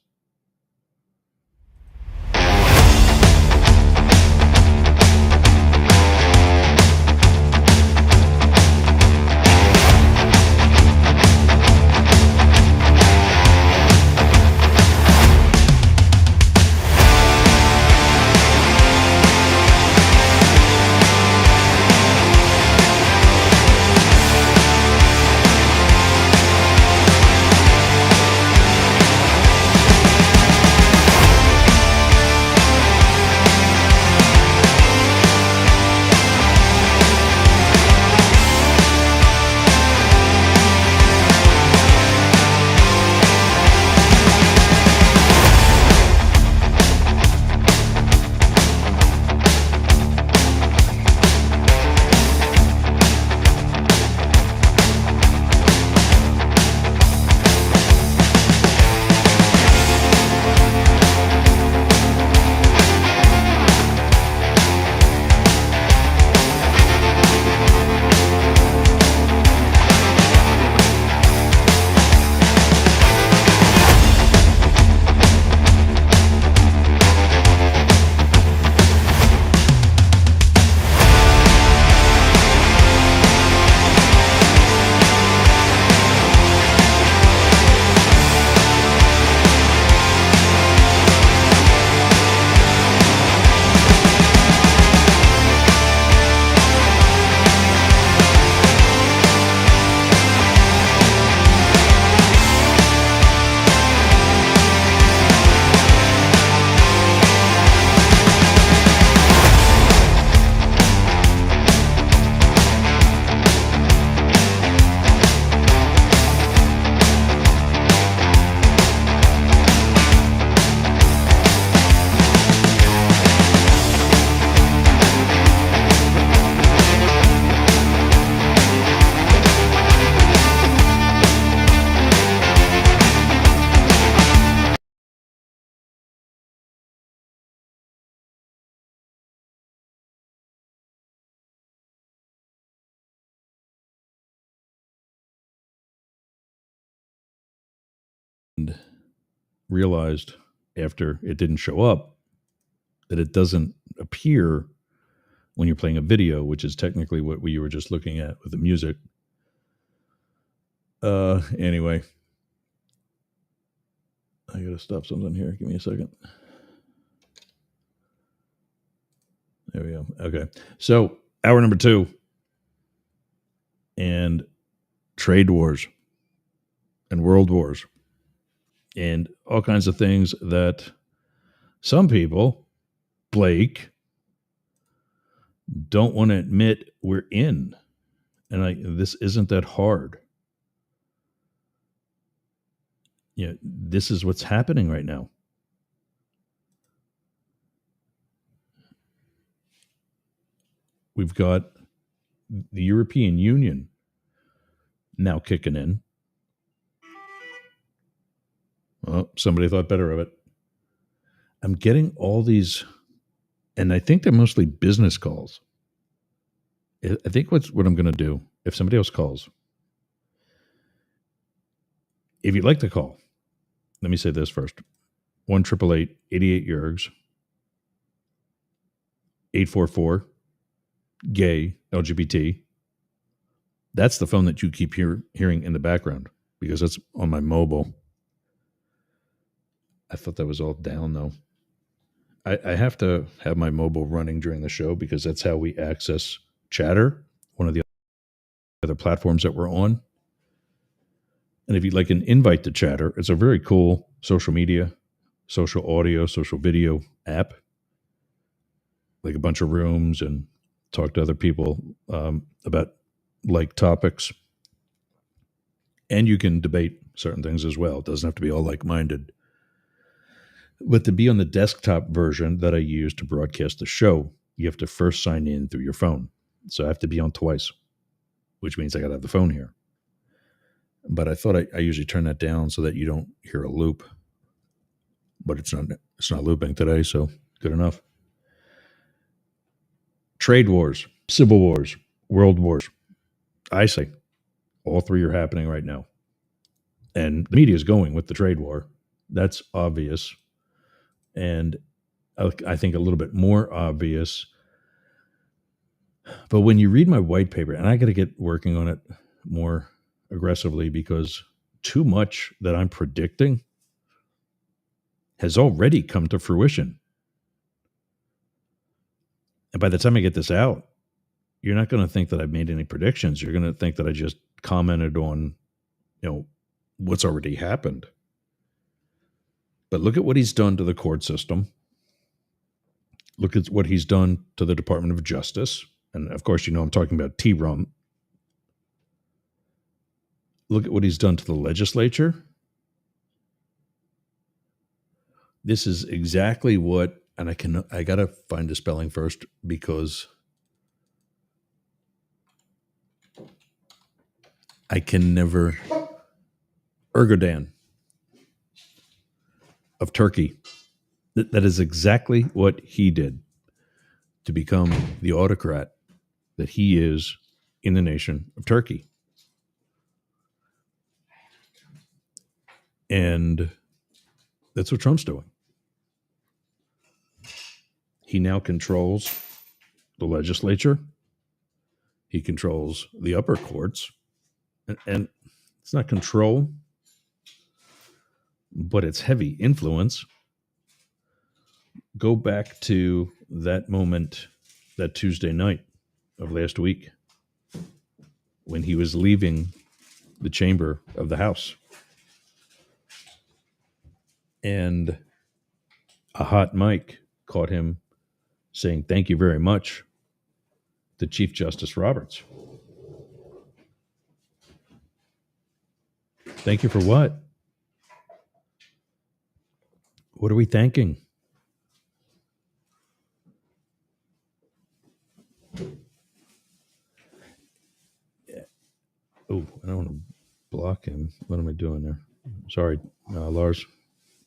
realized after it didn't show up that it doesn't appear when you're playing a video, which is technically what we were just looking at with the music. Anyway, I gotta stop something here. Give me a second. There we go. Okay. So, hour number 2. And trade wars and world wars and all kinds of things that some people, Blake, don't want to admit we're in. And this isn't that hard. This is what's happening right now. We've got the European Union now kicking in. Well, somebody thought better of it. I'm getting all these, and I think they're mostly business calls. I think what I'm going to do, if somebody else calls, if you'd like to call, let me say this first. 1-888-88 Yergz, 844 gay LGBT. That's the phone that you keep hearing in the background because that's on my mobile. I thought that was all down though. I have to have my mobile running during the show because that's how we access Chatter, one of the other platforms that we're on. And if you'd like an invite to Chatter, it's a very cool social media, social audio, social video app. Like a bunch of rooms and talk to other people about like topics. And you can debate certain things as well. It doesn't have to be all like-minded. But to be on the desktop version that I use to broadcast the show, you have to first sign in through your phone. So I have to be on twice, which means I got to have the phone here. But I thought I usually turn that down so that you don't hear a loop. But it's not looping today, so good enough. Trade wars, civil wars, world wars. I say all 3 are happening right now. And the media is going with the trade war. That's obvious. And I think a little bit more obvious. But when you read my white paper, and I got to get working on it more aggressively because too much that I'm predicting has already come to fruition. And by the time I get this out, you're not going to think that I've made any predictions. You're going to think that I just commented on, what's already happened. But look at what he's done to the court system. Look at what he's done to the Department of Justice. And of course, I'm talking about T-Rum. Look at what he's done to the legislature. This is exactly what, and I got to find the spelling first because I can never, Erdogan of Turkey. That is exactly what he did to become the autocrat that he is in the nation of Turkey. And that's what Trump's doing. He now controls the legislature. He controls the upper courts. And it's not control, but it's heavy influence. Go back to that moment, that Tuesday night of last week, when he was leaving the chamber of the House. And a hot mic caught him saying, "Thank you very much," to Chief Justice Roberts. Thank you for what? What are we thanking? Oh, I don't want to block him. What am I doing there? Sorry, Lars.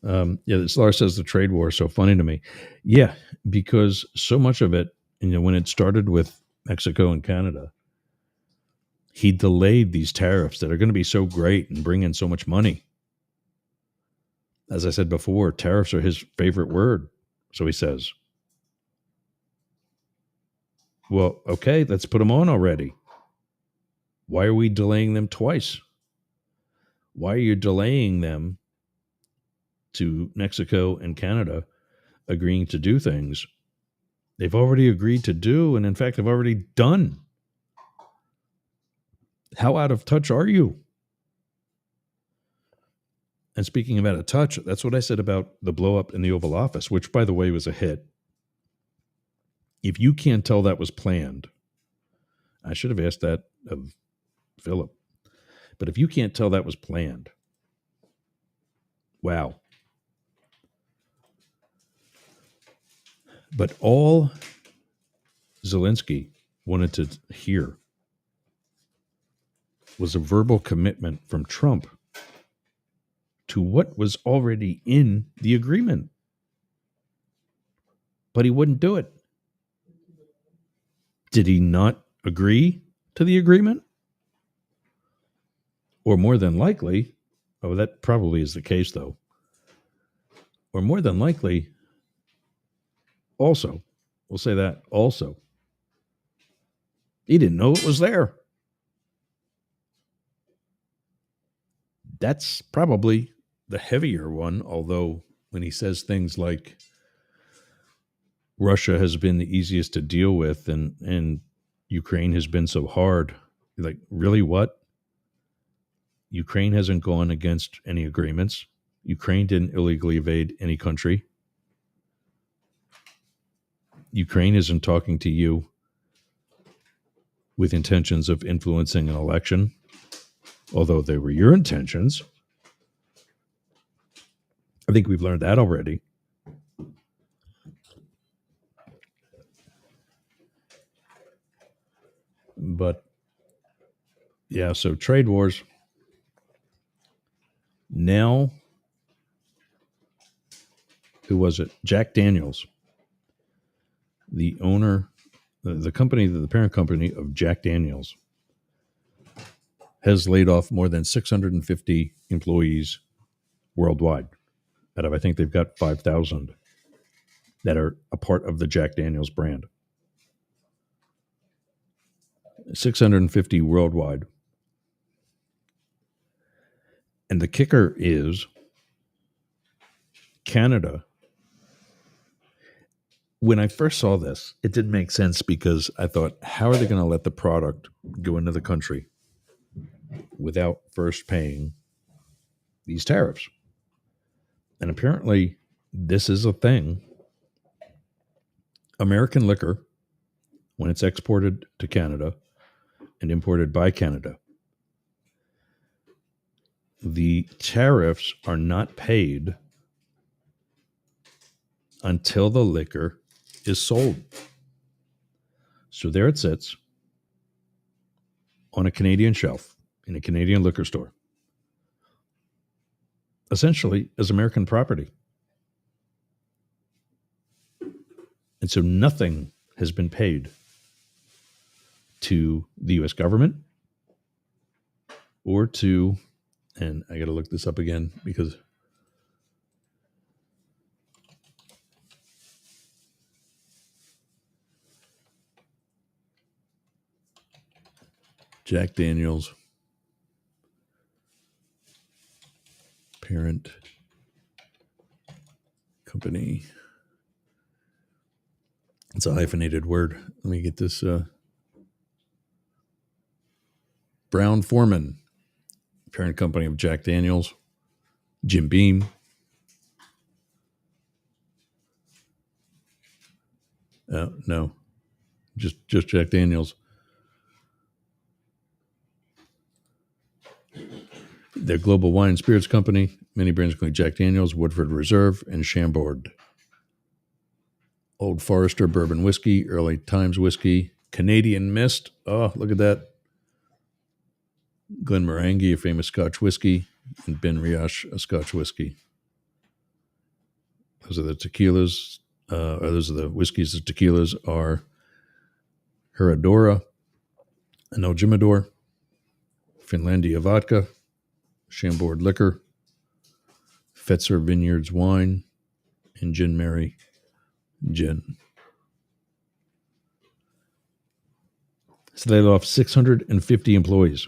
This Lars says the trade war is so funny to me. Yeah, because so much of it, when it started with Mexico and Canada, he delayed these tariffs that are going to be so great and bring in so much money. As I said before, tariffs are his favorite word. So he says, well, okay, let's put them on already. Why are we delaying them twice? Why are you delaying them to Mexico and Canada agreeing to do things they've already agreed to do, and in fact, they've already done? How out of touch are you? And speaking of out of touch, that's what I said about the blow up in the Oval Office, which, by the way, was a hit. If you can't tell that was planned, I should have asked that of Philip. But if you can't tell that was planned, wow. But all Zelensky wanted to hear was a verbal commitment from Trump to what was already in the agreement. But he wouldn't do it. Did he not agree to the agreement? Or more than likely, that probably is the case though, or more than likely, also, we'll say that also, he didn't know it was there. That's probably the heavier one, although when he says things like Russia has been the easiest to deal with and Ukraine has been so hard, like, really, what? Ukraine hasn't gone against any agreements. Ukraine didn't illegally invade any country. Ukraine isn't talking to you with intentions of influencing an election, although they were your intentions. I think we've learned that already. But yeah, so trade wars. Now, who was it? Jack Daniels, the owner, the company, the parent company of Jack Daniels, has laid off more than 650 employees worldwide. Out of, I think they've got 5,000 that are a part of the Jack Daniels brand. 650 worldwide. And the kicker is Canada. When I first saw this, it didn't make sense because I thought, how are they going to let the product go into the country without first paying these tariffs? And apparently, this is a thing. American liquor, when it's exported to Canada and imported by Canada, the tariffs are not paid until the liquor is sold. So there it sits on a Canadian shelf in a Canadian liquor store, essentially as American property. And so nothing has been paid to the U.S. government or to, and I got to look this up again because Jack Daniels, parent company. It's a hyphenated word. Let me get this. Brown-Forman, parent company of Jack Daniels, Jim Beam. No, just Jack Daniels. Their global wine and spirits company, many brands including Jack Daniels, Woodford Reserve, and Chambord. Old Forester bourbon whiskey, Early Times whiskey, Canadian Mist. Oh, look at that. Glen, a famous Scotch whiskey, and Ben Riach, a Scotch whiskey. Those are the tequilas. Those are the whiskeys. The tequilas are Herradura, Jimador, Finlandia vodka, Chambord liquor, Fetzer Vineyards Wine, and Gin Mary Gin. So they lost 650 employees.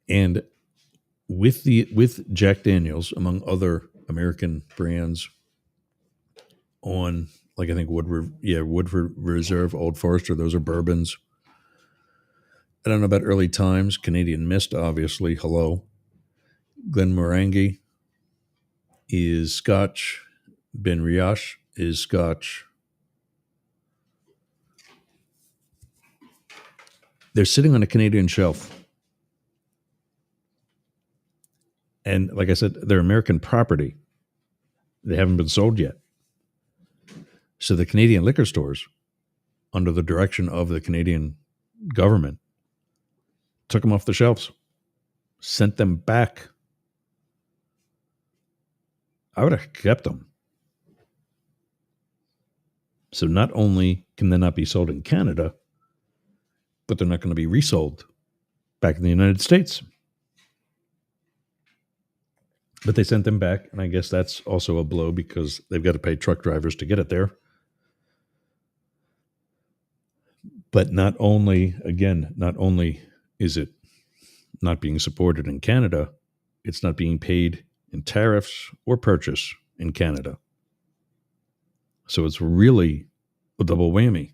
And with Jack Daniels, among other American brands, on like I think Woodford Reserve, Old Forester, those are bourbons. I don't know about Early Times, Canadian Mist, obviously. Hello. Glen Morangi is Scotch. Ben Riach is Scotch. They're sitting on a Canadian shelf. And like I said, they're American property. They haven't been sold yet. So the Canadian liquor stores, under the direction of the Canadian government, took them off the shelves, sent them back. I would have kept them. So not only can they not be sold in Canada, but they're not going to be resold back in the United States. But they sent them back, and I guess that's also a blow because they've got to pay truck drivers to get it there. But not only is it not being supported in Canada, it's not being paid in tariffs or purchase in Canada. So it's really a double whammy.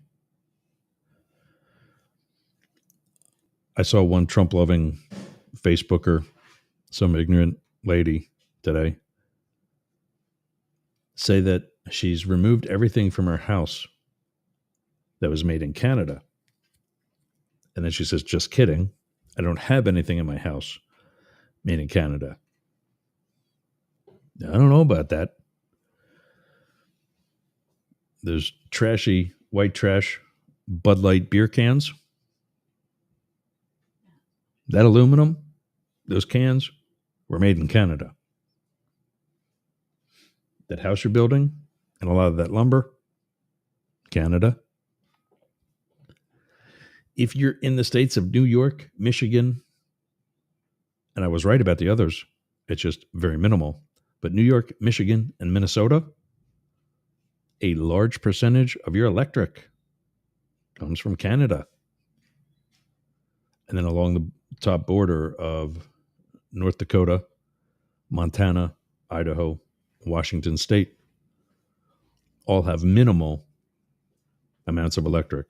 I saw one Trump-loving Facebooker, some ignorant lady today, say that she's removed everything from her house that was made in Canada. And then she says, just kidding. I don't have anything in my house made in Canada. I don't know about that. There's trashy white trash Bud Light beer cans. That aluminum, those cans were made in Canada. That house you're building and a lot of that lumber, Canada. If you're in the states of New York, Michigan, and I was right about the others, it's just very minimal, but New York, Michigan, and Minnesota, a large percentage of your electric comes from Canada. And then along the top border of North Dakota, Montana, Idaho, Washington State, all have minimal amounts of electric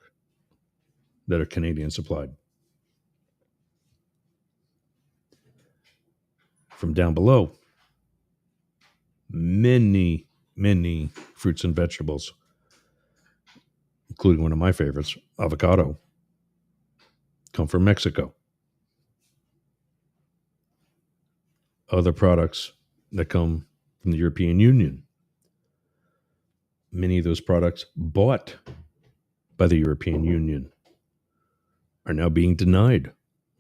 that are Canadian supplied. From down below, many fruits and vegetables, including one of my favorites, avocado, come from Mexico. Other products that come from the European Union, many of those products bought by the European Union are now being denied,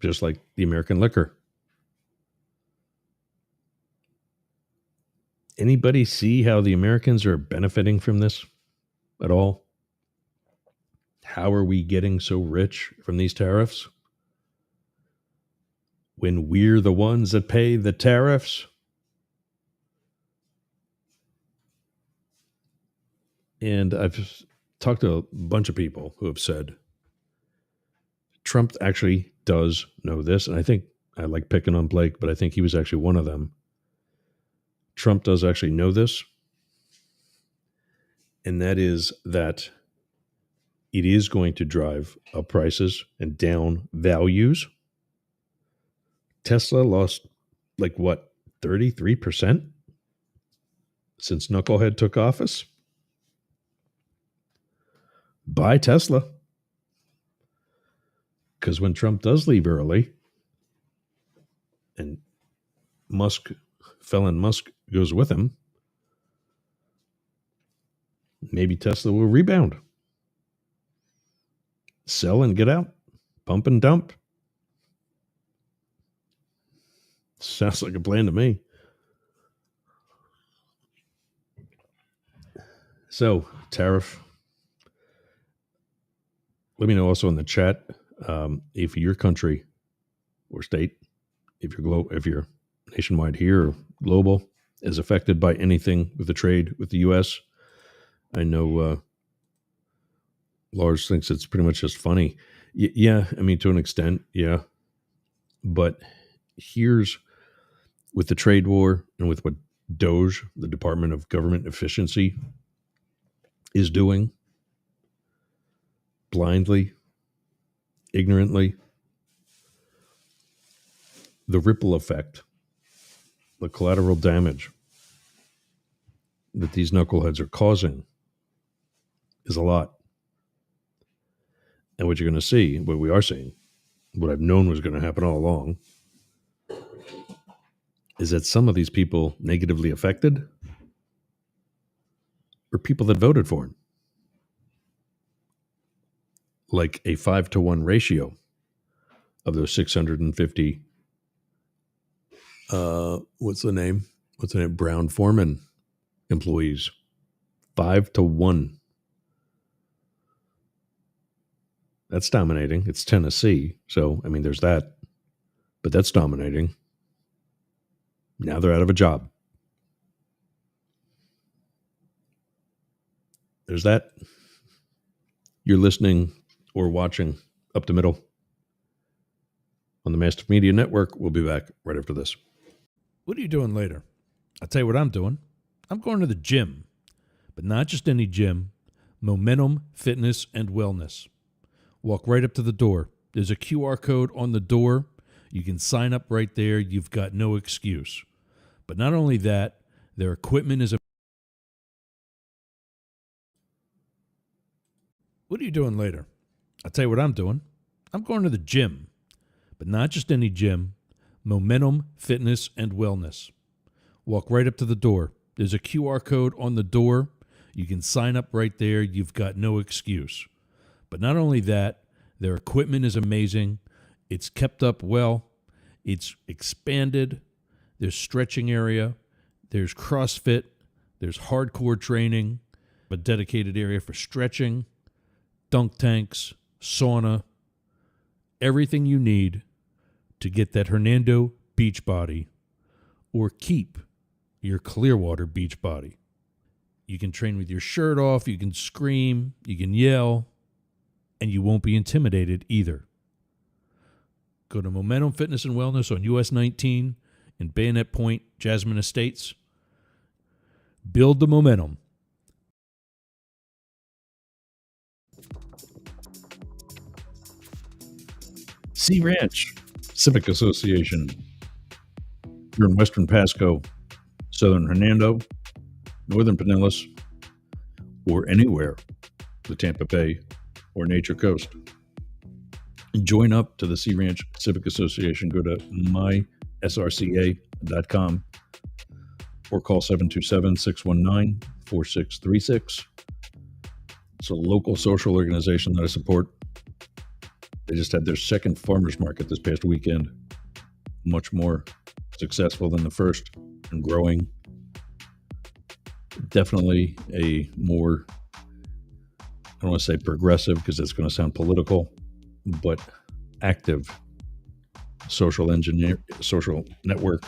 just like the American liquor. Anybody see how the Americans are benefiting from this at all? How are we getting so rich from these tariffs when we're the ones that pay the tariffs? And I've talked to a bunch of people who have said Trump actually does know this. And I think I like picking on Blake, but I think he was actually one of them. Trump does actually know this. And that is that it is going to drive up prices and down values. Tesla lost 33% since Knucklehead took office? Buy Tesla. Because when Trump does leave early and felon Musk goes with him, maybe Tesla will rebound. Sell and get out. Pump and dump. Sounds like a plan to me. So, tariff. Let me know also in the chat if your country or state, if you're nationwide here, or global, is affected by anything with the trade with the U.S. I know Lars thinks it's pretty much just funny. Yeah, I mean, to an extent, yeah. But here's with the trade war and with what DOGE, the Department of Government Efficiency, is doing blindly, ignorantly, the ripple effect, the collateral damage that these knuckleheads are causing is a lot. And what you're going to see, what we are seeing, what I've known was going to happen all along, is that some of these people negatively affected are people that voted for him. Like a 5-to-1 ratio of those 650, what's the name? Brown Foreman employees. 5-to-1. That's dominating. It's Tennessee. So, I mean, there's that. But that's dominating. Now they're out of a job. There's that. You're listening or watching Up the Middle on the Mastiff.Media Network. We'll be back right after this. What are you doing later? I'll tell you what I'm doing. I'm going to the gym, but not just any gym. Momentum Fitness and Wellness. Walk right up to the door. There's a QR code on the door. You can sign up right there. You've got no excuse. But not only that, their equipment is What are you doing later? I'll tell you what I'm doing. I'm going to the gym, but not just any gym. Momentum Fitness and Wellness. Walk right up to the door. There's a QR code on the door. You can sign up right there. You've got no excuse. But not only that, their equipment is amazing. It's kept up well. It's expanded. There's stretching area. There's CrossFit. There's hardcore training. A dedicated area for stretching, dunk tanks, sauna, everything you need to get that Hernando beach body or keep your Clearwater beach body. You can train with your shirt off, you can scream, you can yell, and you won't be intimidated either. Go to Momentum Fitness and Wellness on US 19 in Bayonet Point, Jasmine Estates. Build the momentum. Sea Ranch Civic Association. You're in Western Pasco, Southern Hernando, Northern Pinellas, or anywhere the Tampa Bay or Nature Coast. Join up to the Sea Ranch Civic Association. Go to mysrca.com or call 727-619-4636. It's a local social organization that I support. They just had their second farmers market this past weekend. Much more successful than the first and growing. Definitely a more, I don't want to say progressive because it's going to sound political, but active social network,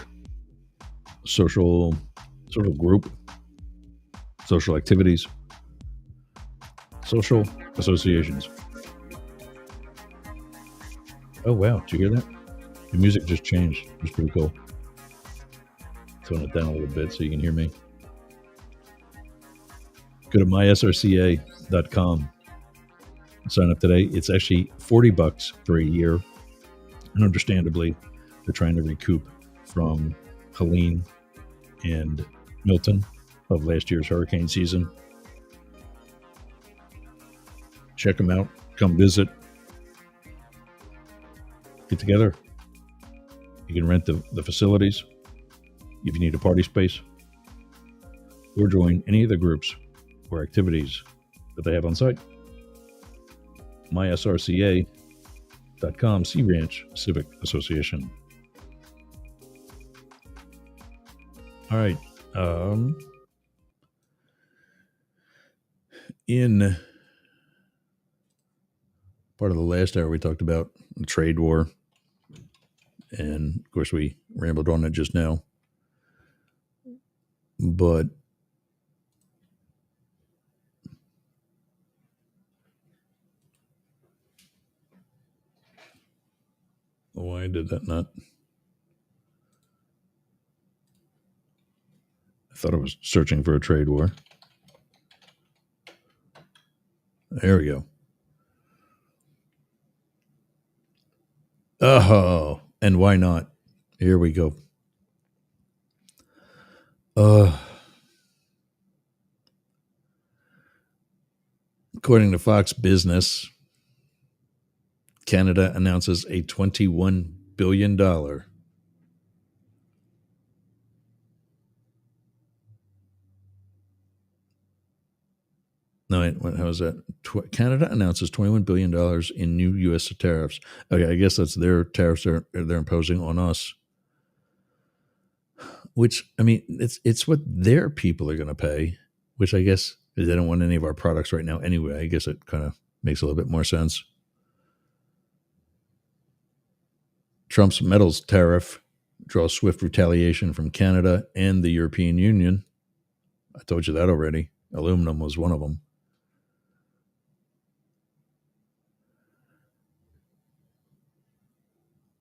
social group, social activities, social associations. Oh, wow. Did you hear that? The music just changed. It was pretty cool. Tone it down a little bit so you can hear me. Go to mysrca.com. Sign up today. It's actually $40 for a year. And understandably, they're trying to recoup from Helene and Milton of last year's hurricane season. Check them out. Come visit. Get together. You can rent the facilities if you need a party space, or join any of the groups or activities that they have on site. mysrca.com, Sea Ranch Civic Association. All right. In part of the last hour, we talked about the trade war, And of course, we rambled on it just now. But why did that not? I thought I was searching for a trade war. There we go. Oh, and why not? Here we go. According to Fox Business, Canada announces a $21 billion. No, wait, how is that? Canada announces $21 billion in new U.S. tariffs. Okay, I guess that's their tariffs they're imposing on us. Which, I mean, it's what their people are going to pay, which I guess they don't want any of our products right now anyway. I guess it kind of makes a little bit more sense. Trump's metals tariff draws swift retaliation from Canada and the European Union. I told you that already. Aluminum was one of them.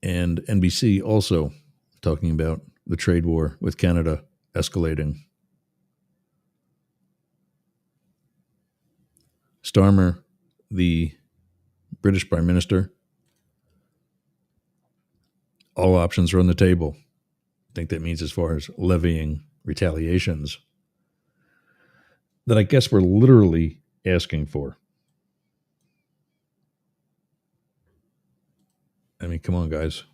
And NBC also talking about the trade war with Canada escalating. Starmer, the British Prime Minister, all options are on the table. I think that means as far as levying retaliations that I guess we're literally asking for. I mean, come on, guys.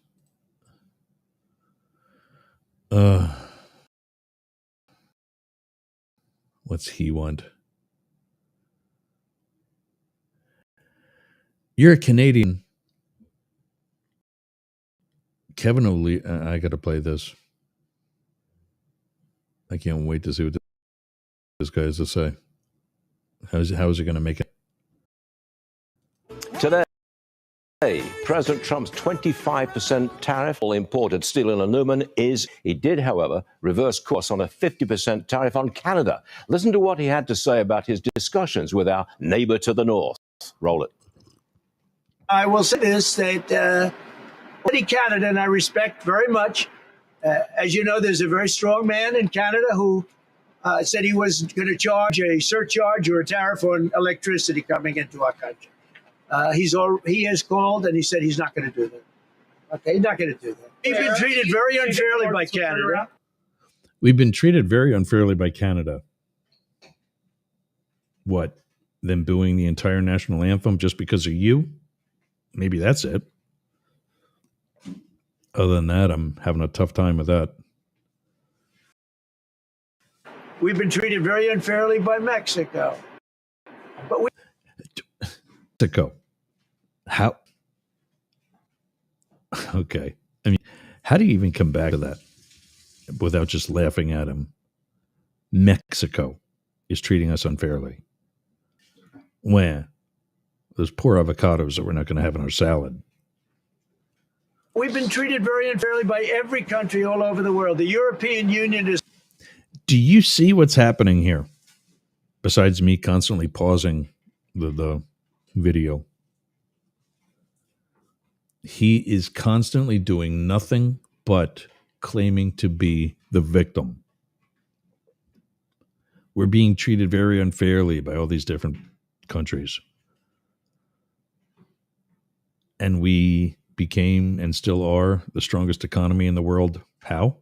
What's he want? You're a Canadian. Kevin O'Leary, I got to play this. I can't wait to see what this guy has to say. How is he going to make it? Today, President Trump's 25% tariff on imported steel and aluminum is. He did, however, reverse course on a 50% tariff on Canada. Listen to what he had to say about his discussions with our neighbor to the north. Roll it. I will say this, that Canada, and I respect very much. As you know, there's a very strong man in Canada who said he was going to charge a surcharge or a tariff on electricity coming into our country. He has called and he said he's not going to do that. Okay, he's not going to do that. We've been treated very unfairly by Canada. We've been treated very unfairly by Canada. What? Them booing the entire national anthem just because of you? Maybe that's it. Other than that, I'm having a tough time with that. We've been treated very unfairly by Mexico. Mexico. How? Okay. I mean, how do you even come back to that without just laughing at him? Mexico is treating us unfairly. When? Those poor avocados that we're not going to have in our salad. We've been treated very unfairly by every country all over the world. The European Union is. Do you see what's happening here? Besides me constantly pausing the video. He is constantly doing nothing but claiming to be the victim. We're being treated very unfairly by all these different countries. And we became and still are the strongest economy in the world. How?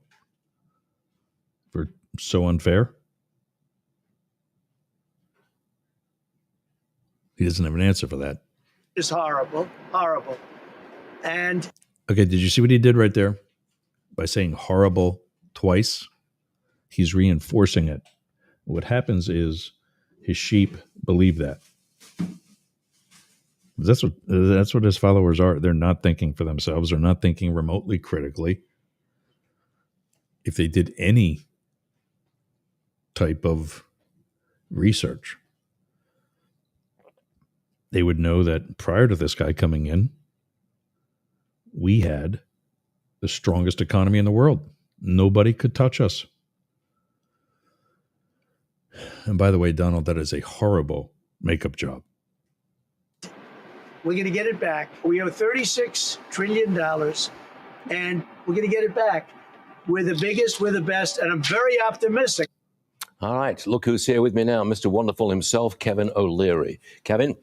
We're so unfair. He doesn't have an answer for that. It's horrible, horrible. And okay, did you see what he did right there? By saying horrible twice, he's reinforcing it. What happens is his sheep believe that. That's what his followers are. They're not thinking for themselves. They're not thinking remotely critically. If they did any type of research, they would know that prior to this guy coming in, we had the strongest economy in the world. Nobody could touch us. And by the way, Donald, that is a horrible makeup job. We're going to get it back. We owe $36 trillion, and we're going to get it back. We're the biggest, we're the best, and I'm very optimistic. All right, look who's here with me now, Mr. Wonderful himself, Kevin O'Leary. Kevin,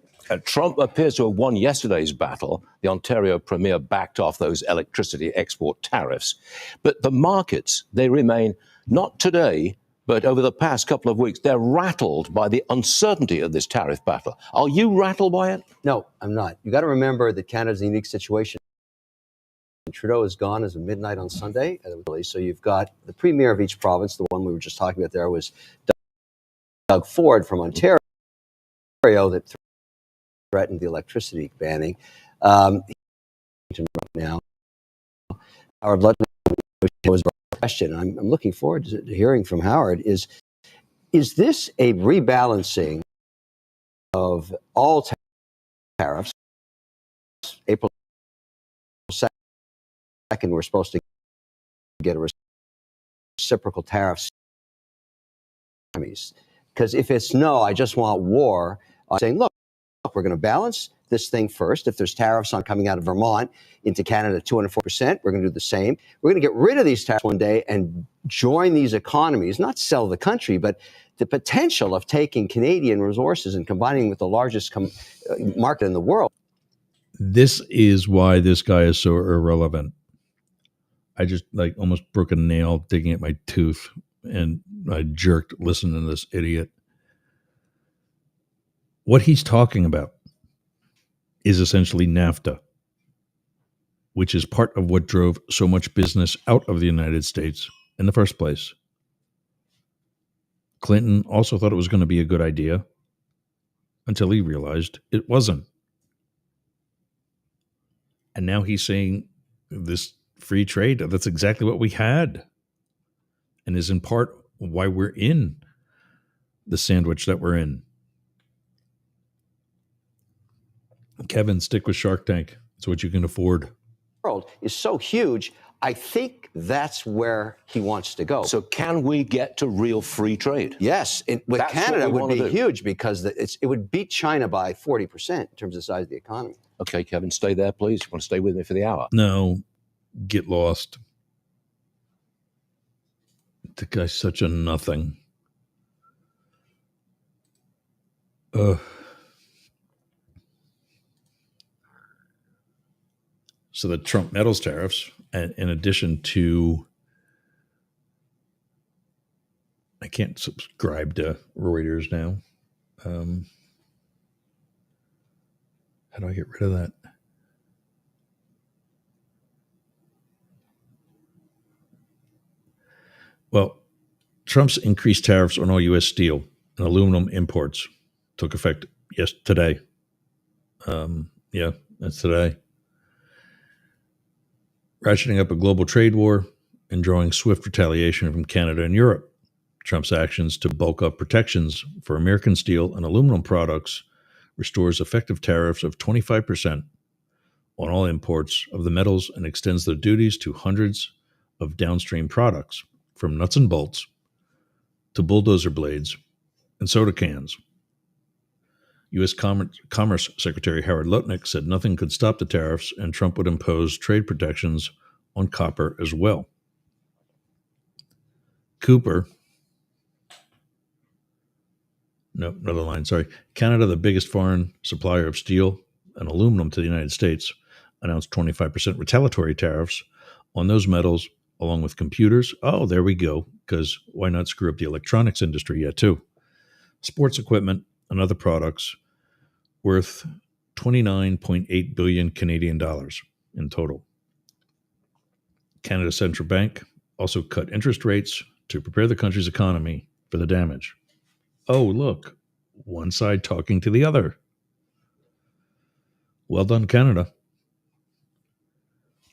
Trump appears to have won yesterday's battle. The Ontario Premier backed off those electricity export tariffs. But the markets, they remain, not today, but over the past couple of weeks, they're rattled by the uncertainty of this tariff battle. Are you rattled by it? No, I'm not. You got to remember that Canada's a unique situation. Trudeau is gone as of midnight on Sunday. So you've got the premier of each province. The one we were just talking about there was Doug Ford from Ontario that threatened the electricity banning. Right now, Howard Ludwig was a question. I'm looking forward to hearing from Howard. Is this a rebalancing of all tariffs? April 2nd, we're supposed to get a reciprocal tariffs. Because if it's no, I just want war, I'm saying, look, we're going to balance this thing first. If there's tariffs on coming out of Vermont into Canada, 204%, we're going to do the same. We're going to get rid of these tariffs one day and join these economies, not sell the country, but the potential of taking Canadian resources and combining with the largest market in the world. This is why this guy is so irrelevant. I just almost broke a nail digging at my tooth, and I jerked listening to this idiot. What he's talking about is essentially NAFTA, which is part of what drove so much business out of the United States in the first place. Clinton also thought it was going to be a good idea until he realized it wasn't. And now he's saying this free trade, that's exactly what we had, and is in part why we're in the sandwich that we're in. Kevin, stick with Shark Tank. It's what you can afford. World is so huge. I think that's where he wants to go. So can we get to real free trade? Yes. With Canada, it would be huge because it would beat China by 40% in terms of the size of the economy. Okay, Kevin, stay there, please. You want to stay with me for the hour? No, get lost. The guy's such a nothing. So the Trump metals tariffs, and in addition to, I can't subscribe to Reuters now. How do I get rid of that? Well, Trump's increased tariffs on all U.S. steel and aluminum imports took effect today. Yeah, that's today. Ratcheting up a global trade war and drawing swift retaliation from Canada and Europe. Trump's actions to bulk up protections for American steel and aluminum products restores effective tariffs of 25% on all imports of the metals and extends the duties to hundreds of downstream products, from nuts and bolts to bulldozer blades and soda cans. U.S. Commerce Secretary Howard Lutnick said nothing could stop the tariffs and Trump would impose trade protections on copper as well. Canada, the biggest foreign supplier of steel and aluminum to the United States, announced 25% retaliatory tariffs on those metals along with computers. Oh, there we go, because why not screw up the electronics industry yet too? Sports equipment and other products worth 29.8 billion Canadian dollars in total. Canada's central bank also cut interest rates to prepare the country's economy for the damage. Oh, look, one side talking to the other. Well done, Canada.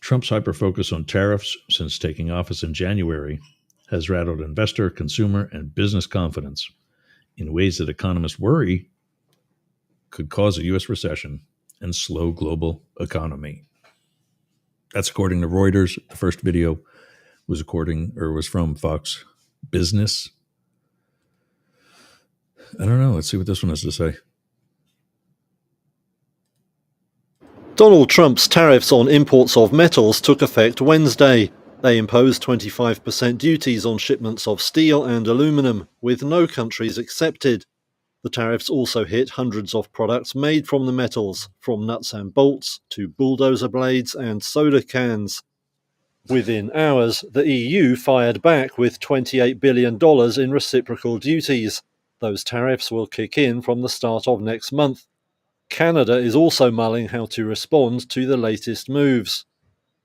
Trump's hyper-focus on tariffs since taking office in January has rattled investor, consumer, and business confidence in ways that economists worry could cause a U.S. recession and slow global economy. That's according to Reuters. The first video was from Fox Business. I don't know. Let's see what this one has to say. Donald Trump's tariffs on imports of metals took effect Wednesday. They imposed 25% duties on shipments of steel and aluminum, with no countries excepted. The tariffs also hit hundreds of products made from the metals, from nuts and bolts to bulldozer blades and soda cans. Within hours, the EU fired back with $28 billion in reciprocal duties. Those tariffs will kick in from the start of next month. Canada is also mulling how to respond to the latest moves.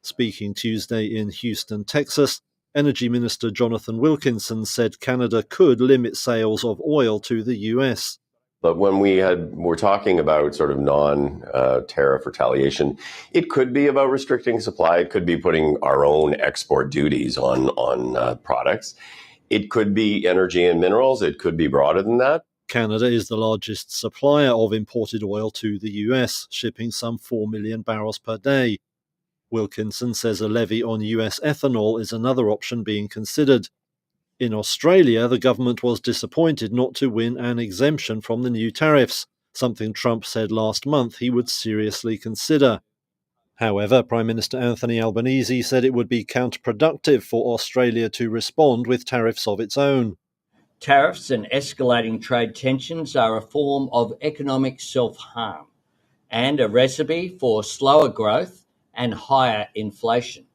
Speaking Tuesday in Houston, Texas, Energy Minister Jonathan Wilkinson said Canada could limit sales of oil to the US. But when we're talking about sort of non-tariff retaliation, it could be about restricting supply. It could be putting our own export duties on products. It could be energy and minerals. It could be broader than that. Canada is the largest supplier of imported oil to the US, shipping some 4 million barrels per day. Wilkinson says a levy on US ethanol is another option being considered. In Australia, the government was disappointed not to win an exemption from the new tariffs, something Trump said last month he would seriously consider. However, Prime Minister Anthony Albanese said it would be counterproductive for Australia to respond with tariffs of its own. Tariffs and escalating trade tensions are a form of economic self-harm and a recipe for slower growth and higher inflation.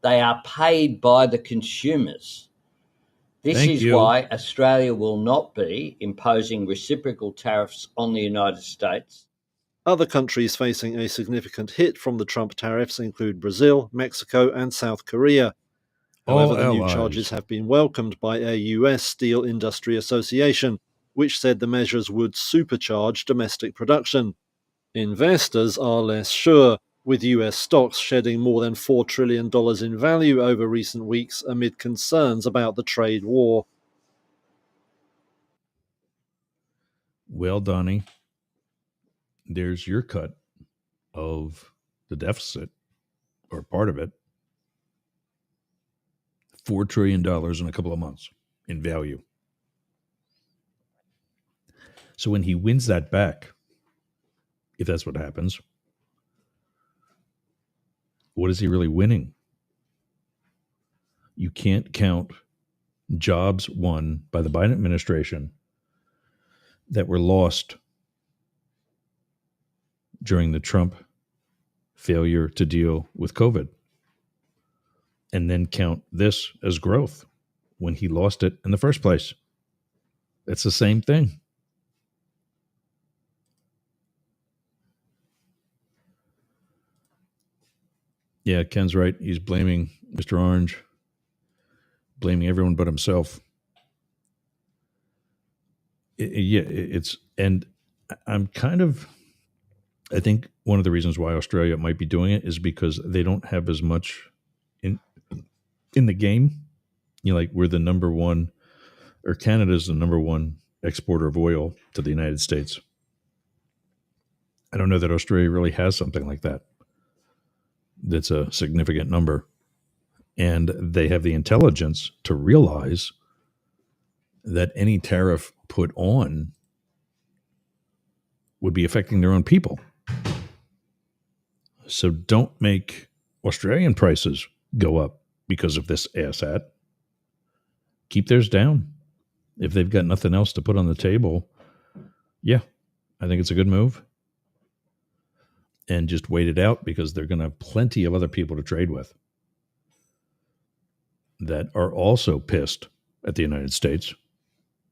They are paid by the consumers. This is why Australia will not be imposing reciprocal tariffs on the United States. Other countries facing a significant hit from the Trump tariffs include Brazil, Mexico, and South Korea. However, the new charges have been welcomed by a US Steel Industry Association, which said the measures would supercharge domestic production. Investors are less sure, with US stocks shedding more than $4 trillion in value over recent weeks amid concerns about the trade war. Well, Donnie, there's your cut of the deficit, or part of it. $4 trillion in a couple of months in value. So when he wins that back, if that's what happens, what is he really winning? You can't count jobs won by the Biden administration that were lost during the Trump failure to deal with COVID, and then count this as growth when he lost it in the first place. It's the same thing. Yeah, Ken's right. He's blaming Mr. Orange, blaming everyone but himself. And I'm I think one of the reasons why Australia might be doing it is because they don't have as much in the game. Like we're the number one, or Canada's the number one exporter of oil to the United States. I don't know that Australia really has something like that. That's a significant number. And they have the intelligence to realize that any tariff put on would be affecting their own people. So don't make Australian prices go up because of this asshat. Keep theirs down. If they've got nothing else to put on the table, yeah, I think it's a good move. And just wait it out, because they're going to have plenty of other people to trade with that are also pissed at the United States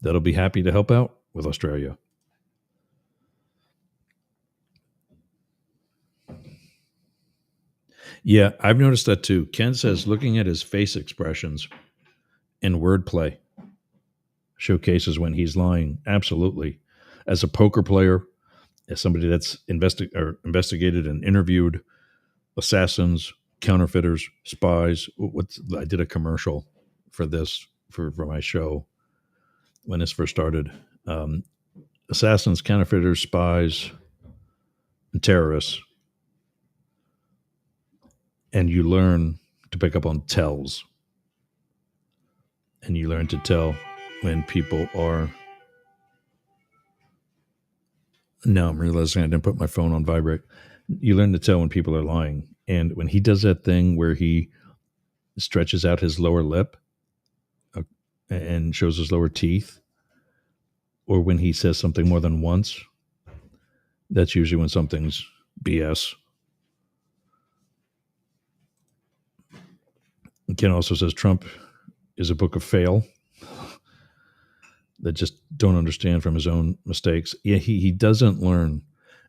that'll be happy to help out with Australia. Yeah, I've noticed that too. Ken says looking at his face expressions and wordplay showcases when he's lying. Absolutely. As a poker player, as somebody that's investigated and interviewed assassins, counterfeiters, spies. I did a commercial for this for my show when this first started. Assassins, counterfeiters, spies, and terrorists And you learn to pick up on tells. And you learn to tell when people are. No, I'm realizing I didn't put my phone on vibrate. You learn to tell when people are lying. And when he does that thing where he stretches out his lower lip and shows his lower teeth, or when he says something more than once, that's usually when something's BS. Ken also says Trump is a book of fail that just don't understand from his own mistakes. Yeah, he doesn't learn.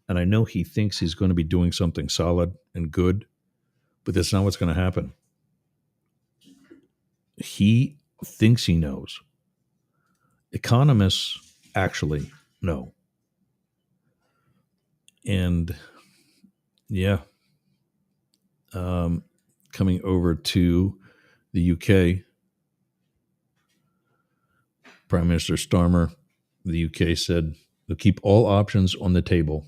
And I know he thinks he's going to be doing something solid and good, but that's not what's going to happen. He thinks he knows. Economists actually know. And yeah, coming over to the UK, Prime Minister Starmer of the UK said they'll keep all options on the table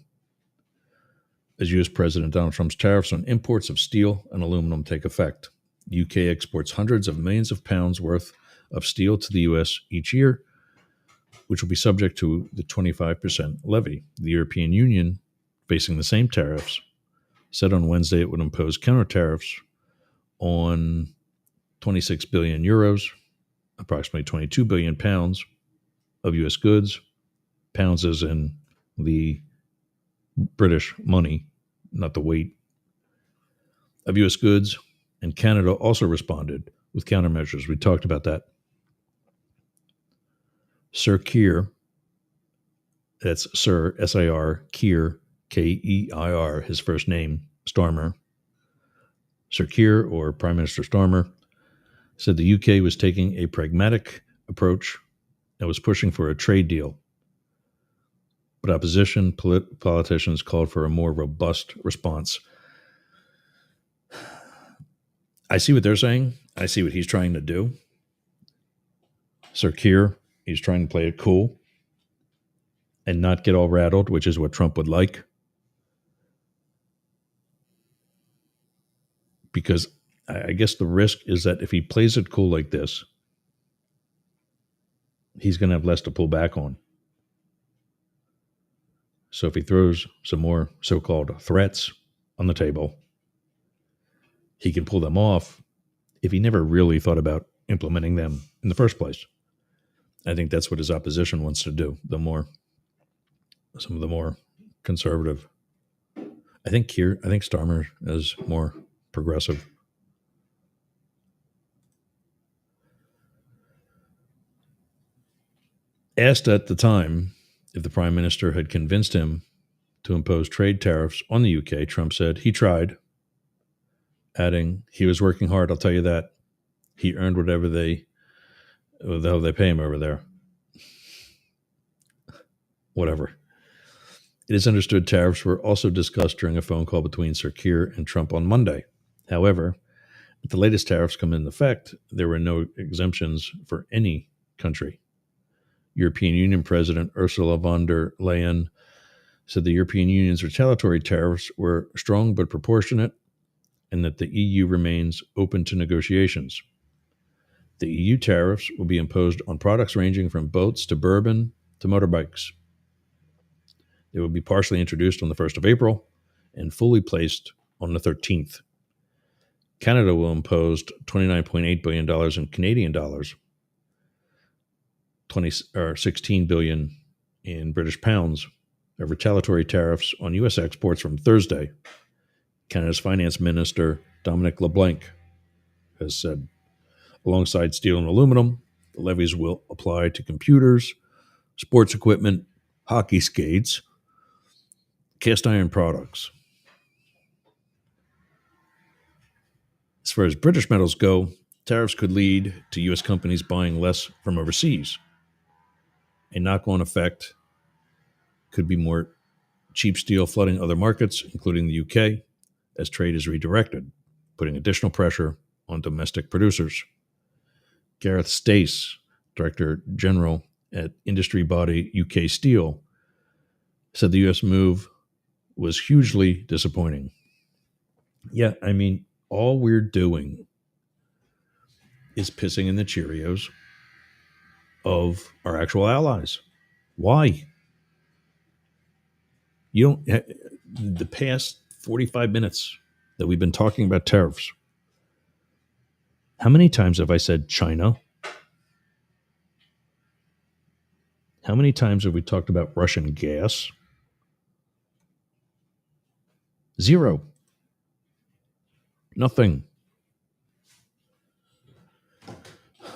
as U.S. President Donald Trump's tariffs on imports of steel and aluminum take effect. The UK exports hundreds of millions of pounds worth of steel to the U.S. each year, which will be subject to the 25% levy. The European Union, facing the same tariffs, said on Wednesday it would impose counter tariffs on 26 billion euros, approximately 22 billion pounds of U.S. goods. Pounds as in the British money, not the weight of U.S. goods. And Canada also responded with countermeasures. We talked about that. Sir Keir, that's Sir, S-I-R, Keir, K-E-I-R, his first name, Starmer. Sir Keir, or Prime Minister Starmer, said the UK was taking a pragmatic approach and was pushing for a trade deal. But opposition politicians called for a more robust response. I see what they're saying. I see what he's trying to do. Sir Keir, he's trying to play it cool and not get all rattled, which is what Trump would like. Because I guess the risk is that if he plays it cool like this, he's going to have less to pull back on. So if he throws some more so-called threats on the table, he can pull them off if he never really thought about implementing them in the first place. I think that's what his opposition wants to do. Some of the more conservative. I think Starmer is more progressive. Asked at the time if the Prime Minister had convinced him to impose trade tariffs on the UK, Trump said he tried, adding, he was working hard, I'll tell you that. He earned whatever the hell they pay him over there. Whatever. It is understood tariffs were also discussed during a phone call between Sir Keir and Trump on Monday. However, if the latest tariffs come into effect, there were no exemptions for any country. European Union President Ursula von der Leyen said the European Union's retaliatory tariffs were strong but proportionate and that the EU remains open to negotiations. The EU tariffs will be imposed on products ranging from boats to bourbon to motorbikes. They will be partially introduced on the 1st of April and fully placed on the 13th. Canada will impose $29.8 billion in Canadian dollars, 16 billion in British pounds of retaliatory tariffs on U.S. exports from Thursday. Canada's Finance Minister Dominic LeBlanc has said, alongside steel and aluminum, the levies will apply to computers, sports equipment, hockey skates, cast iron products. As far as British metals go, tariffs could lead to U.S. companies buying less from overseas. A knock-on effect could be more cheap steel flooding other markets, including the UK, as trade is redirected, putting additional pressure on domestic producers. Gareth Stace, Director General at industry body UK Steel, said the U.S. move was hugely disappointing. Yeah, I mean, all we're doing is pissing in the Cheerios of our actual allies. Why? You don't. The past 45 minutes that we've been talking about tariffs, how many times have I said China? How many times have we talked about Russian gas? Zero. Nothing.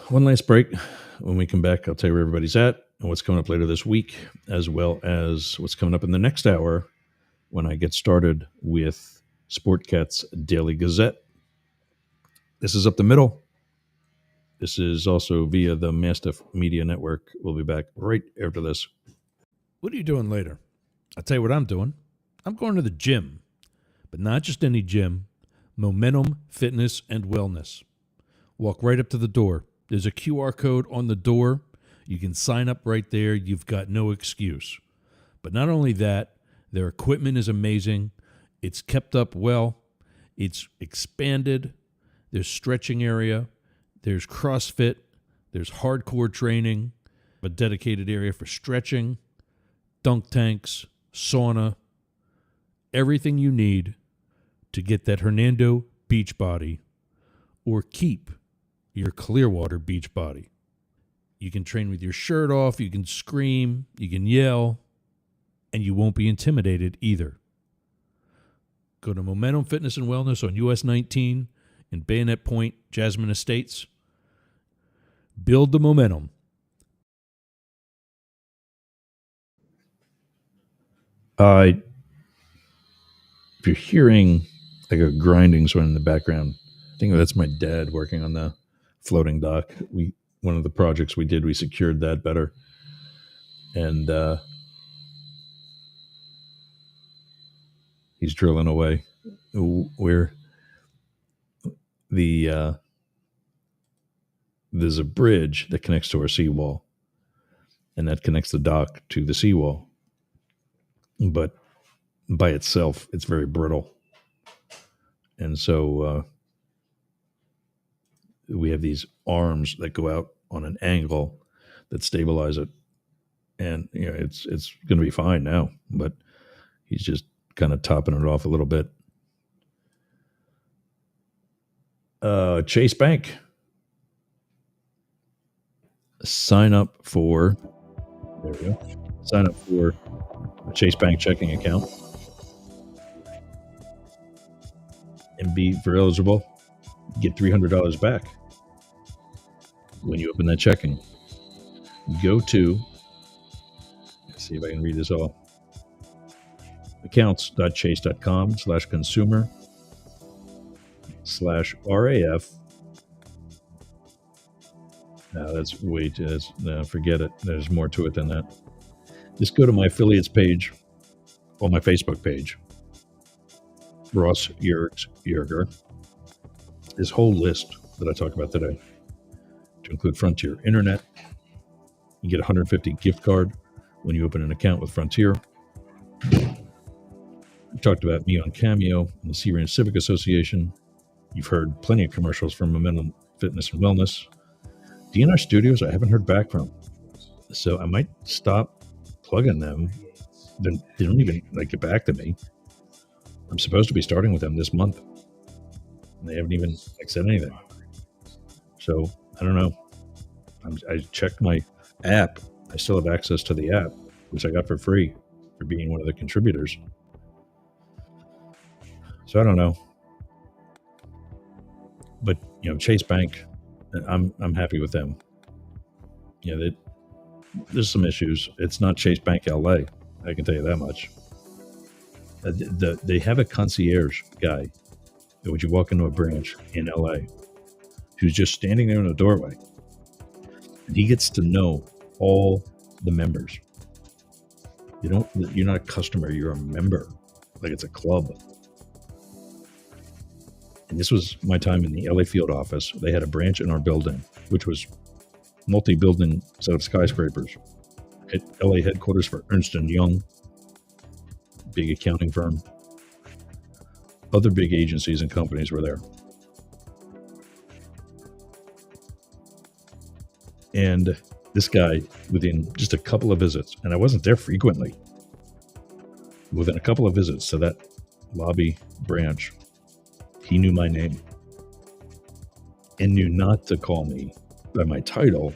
One last break. When we come back, I'll tell you where everybody's at and what's coming up later this week, as well as what's coming up in the next hour when I get started with SPORTCAT'S Daily Gazette. This is Up the Middle. This is also via the Mastiff.Media network. We'll be back right after this. What are you doing later? I'll tell you what I'm doing. I'm going to the gym, but not just any gym. Momentum Fitness and Wellness. Walk right up to the door. There's a QR code on the door. You can sign up right there. You've got no excuse. But not only that, their equipment is amazing. It's kept up well. It's expanded. There's stretching area. There's CrossFit. There's hardcore training. A dedicated area for stretching, dunk tanks, sauna, everything you need to get that Hernando beach body or keep your Clearwater beach body. You can train with your shirt off, you can scream, you can yell, and you won't be intimidated either. Go to Momentum Fitness and Wellness on US 19 in Bayonet Point, Jasmine Estates. Build the momentum. If you're hearing like a grinding sound in the background, I think that's my dad working on the floating dock. One of the projects we did, we secured that better, and he's drilling away. Where there's a bridge that connects to our seawall, and that connects the dock to the seawall. But by itself, it's very brittle. And so we have these arms that go out on an angle that stabilize it. And it's going to be fine now, but he's just kind of topping it off a little bit. Chase Bank. Sign up for a Chase Bank checking account and if you're eligible, get $300 back when you open that checking. Go to, let's see if I can read this all, accounts.chase.com/consumer/RAF. No, that's way too, forget it. There's more to it than that. Just go to my affiliates page on my Facebook page. Ross Yergz. This whole list that I talk about today, to include Frontier Internet. You get a $150 gift card when you open an account with Frontier. We talked about me on Cameo and the Sea Ranch Civic Association. You've heard plenty of commercials from Momentum Fitness and Wellness. DNR Studios, I haven't heard back from. So I might stop plugging them. They don't even get back to me. I'm supposed to be starting with them this month. And they haven't even said anything. So I don't know. I checked my app. I still have access to the app, which I got for free for being one of the contributors. So I don't know. But Chase Bank, I'm happy with them. There's some issues. It's not Chase Bank LA. I can tell you that much. They have a concierge guy that when you walk into a branch in LA, who's just standing there in the doorway, and he gets to know all the members. You're not a customer, you're a member. Like it's a club. And this was my time in the LA field office. They had a branch in our building, which was multi-building set of skyscrapers. At LA headquarters for Ernst & Young, big accounting firm. Other big agencies and companies were there. And this guy, within just a couple of visits, and I wasn't there frequently, within a couple of visits to that lobby branch, he knew my name and knew not to call me by my title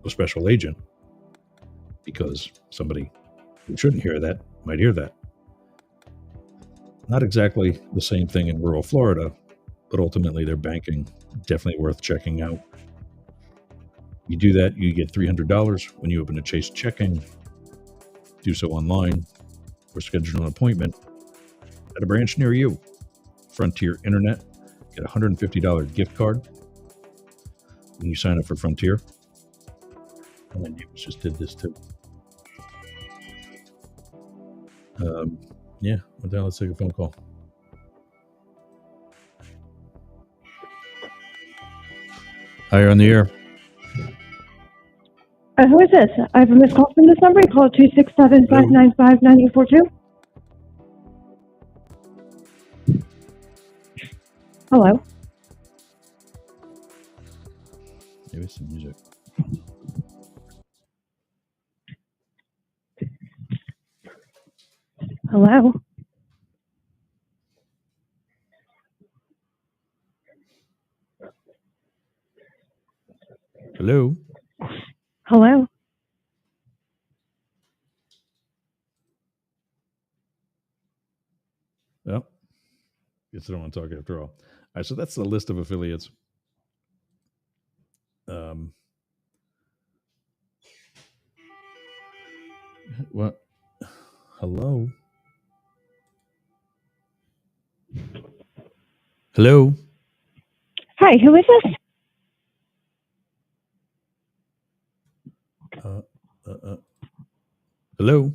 of special agent, because somebody who shouldn't hear that might hear that. Not exactly the same thing in rural Florida, but ultimately their banking definitely worth checking out. You do that, you get $300 when you open a Chase checking. Do so online or schedule an appointment at a branch near you. Frontier Internet, get a $150 gift card when you sign up for Frontier. And then Yergz just did this too. Yeah, well, now let's take a phone call. Hi, you're on the air. Who is this? I have a missed call from this number. You call 267-595-9842. Hello. Maybe some music. Hello. Hello. Hello. Well, guess I don't want to talk after all. All right, so that's the list of affiliates. What? Hello? Hello? Hi, who is this? Hello?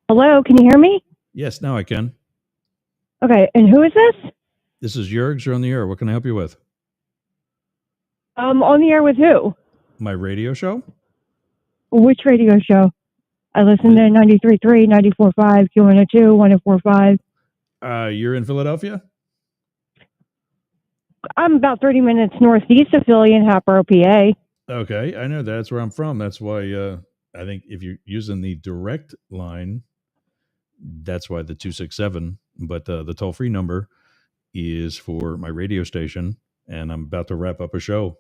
Hello, can you hear me? Yes, now I can. Okay, and who is this? This is Yergz. You're on the air. What can I help you with? On the air with who? My radio show? Which radio show? I listen to 93.3, 94.5, Q102, 104.5. You're in Philadelphia? I'm about 30 minutes northeast of Philly in Hatboro, PA. Okay, I know that's where I'm from. That's why I think if you're using the direct line, that's why the 267. But the toll-free number is for my radio station, and I'm about to wrap up a show.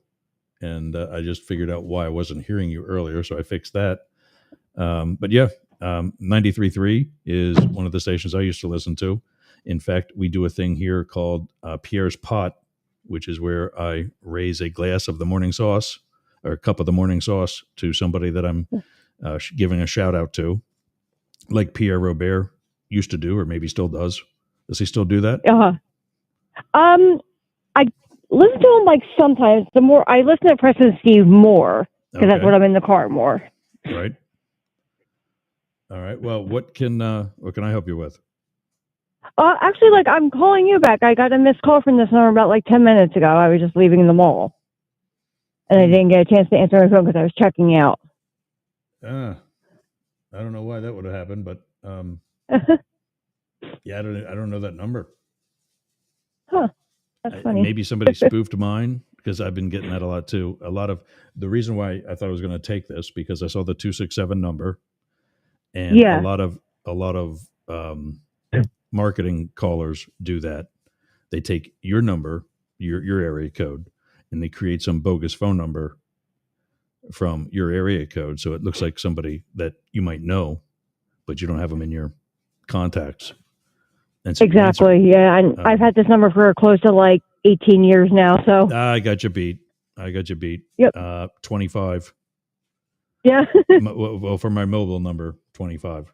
And I just figured out why I wasn't hearing you earlier, so I fixed that. But yeah, 93.3 is one of the stations I used to listen to. In fact, we do a thing here called Pierre's Pot, which is where I raise a glass of the morning sauce or a cup of the morning sauce to somebody that I'm giving a shout out to, like Pierre Robert used to do, or maybe still does. Does he still do that? I listen to him like sometimes. The more I listen to President Steve more, because that's Okay. when I'm in the car more. Right. All right. Well, what can I help you with? Actually, like I'm calling you back. I got a missed call from this number about like 10 minutes ago. I was just leaving the mall, and I didn't get a chance to answer my phone because I was checking out. I don't know why that would have happened, but yeah, I don't know that number. Huh. That's funny. Maybe somebody spoofed mine, because I've been getting that a lot too. A lot of the reason why I thought I was going to take this, because I saw the 267 number, and Yeah. a lot of marketing callers do that. They take your number, your area code, and they create some bogus phone number from your area code, so it looks like somebody that you might know, but you don't have them in your contacts. And so you answer. Exactly. Yeah, and I've had this number for close to like 18 years now. So I got you beat. Yep. 25. yeah. Well, for my mobile number, 25.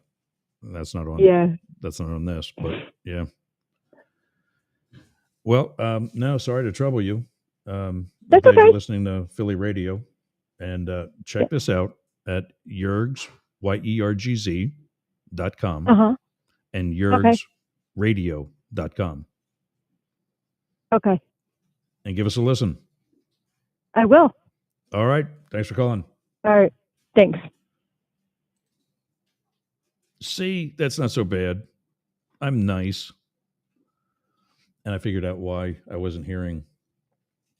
That's not on. Yeah. That's not on this, but yeah. Well, no, sorry to trouble you. That's Glad okay. you're listening to Philly radio, and check this out at Yergz, YERGZ.com and YergzRadio.com, Okay. and give us a listen. I will. All right. Thanks for calling. All right. Thanks. See, that's not so bad. I'm nice. And I figured out why I wasn't hearing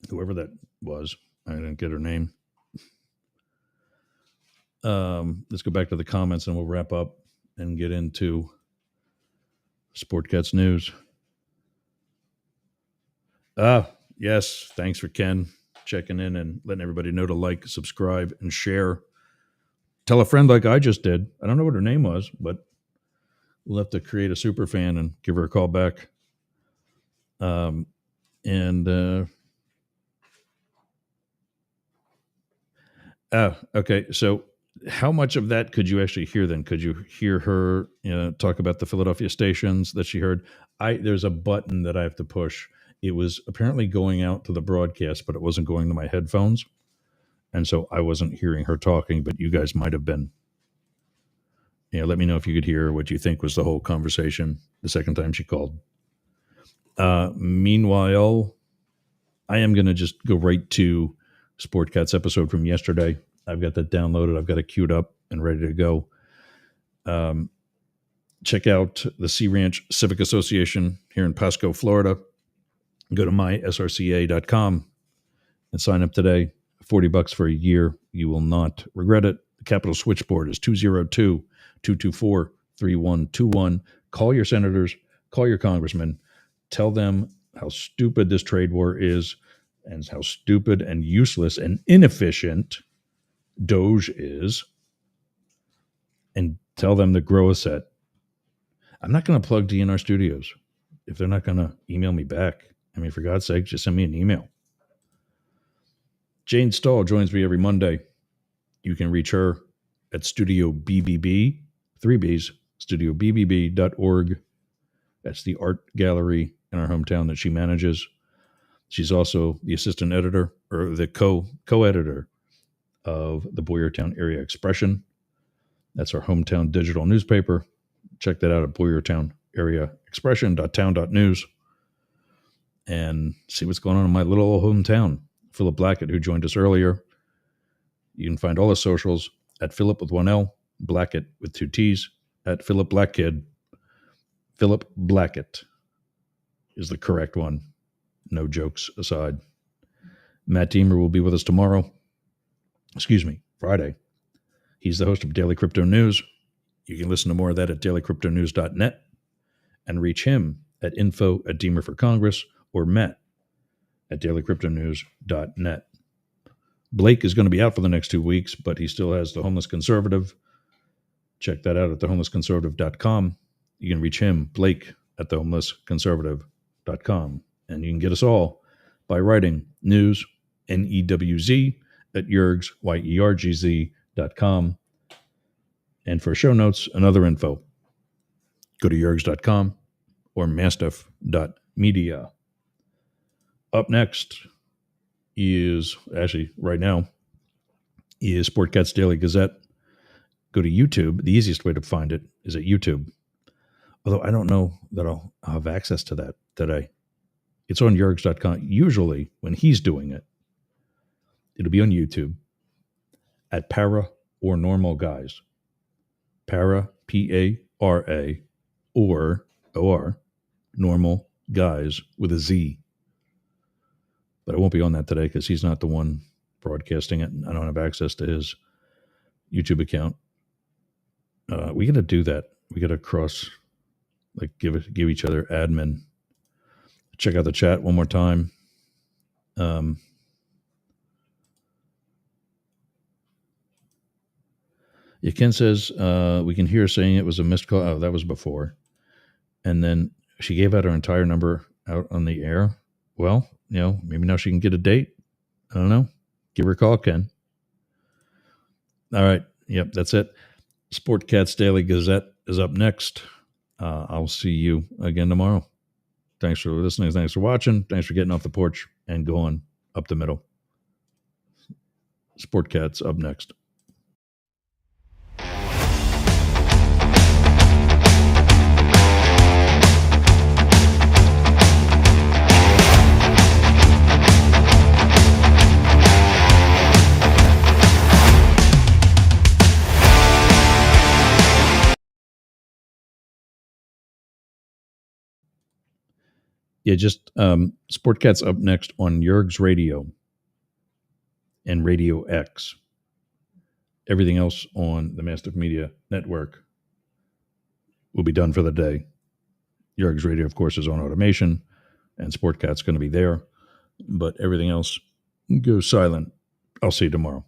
whoever that was. I didn't get her name. Let's go back to the comments and we'll wrap up and get into SportCat'S news. Yes. Thanks for Ken checking in and letting everybody know to like, subscribe, and share. Tell a friend like I just did. I don't know what her name was, but we'll have to create a super fan and give her a call back. Okay. So how much of that could you actually hear then? Could you hear her talk about the Philadelphia stations that she heard? There's a button that I have to push. It was apparently going out to the broadcast, but it wasn't going to my headphones. And so I wasn't hearing her talking, but you guys might have been. Let me know if you could hear what you think was the whole conversation the second time she called. Meanwhile, I am going to just go right to SportCat's episode from yesterday. I've got that downloaded. I've got it queued up and ready to go. Check out the Sea Ranch Civic Association here in Pasco, Florida. Go to mysrca.com and sign up today. $40 for a year. You will not regret it. The Capital Switchboard is 202-224-3121. Call your senators. Call your congressmen. Tell them how stupid this trade war is and how stupid and useless and inefficient Doge is, and tell them to grow a set. I'm not going to plug DNR Studios if they're not going to email me back. I mean, for God's sake, just send me an email. Jane Stahl joins me every Monday. You can reach her at Studio BBB, 3Bs, studiobbb.org. That's the art gallery in our hometown that she manages. She's also the assistant editor or the co-editor of the Boyertown Area Expression. That's our hometown digital newspaper. Check that out at Boyertown Area Expression.town.news and see what's going on in my little hometown. Philip Blackett, who joined us earlier. You can find all his socials at Philip with one L, Blackett with two T's, at Philip Blackkid. Philip Blackett is the correct one. No jokes aside. Matt Deemer will be with us tomorrow. Friday. He's the host of Daily Crypto News. You can listen to more of that at dailycryptonews.net and reach him at info@Deemer4Congress or Matt at dailycryptonews.net. Blake is going to be out for the next 2 weeks, but he still has The Homeless Conservative. Check that out at thehomelessconservative.com. You can reach him, Blake, at thehomelessconservative.com. And you can get us all by writing news, NEWZ, at Yergz, YERGZ.com. And for show notes and other info, go to yergz.com or Mastiff.Media. Up next is, actually right now, is SportCat'S Daily Gazette. Go to YouTube. The easiest way to find it is at YouTube. Although I don't know that I'll have access to that today. It's on yergz.com. Usually when he's doing it, it'll be on YouTube at Para or Normal Guys. Para, P-A-R-A, or O-R, Normal Guys with a Z. But I won't be on that today because he's not the one broadcasting it. I don't have access to his YouTube account. We got to do that. We got to give each other admin. Check out the chat one more time. Ken says, we can hear her saying it was a missed call. Oh, that was before. And then she gave out her entire number out on the air. Well, maybe now she can get a date. I don't know. Give her a call, Ken. All right. Yep, that's it. SportCat'S Daily Gazette is up next. I'll see you again tomorrow. Thanks for listening. Thanks for watching. Thanks for getting off the porch and going up the middle. SportCat'S up next. Yeah, just SportCat'S up next on Yergz Radio and Radio X. everything else on the Mastiff.Media network will be done for the day. Yergz Radio, of course, is on automation, and SportCat's going to be there. But everything else goes silent. I'll see you tomorrow.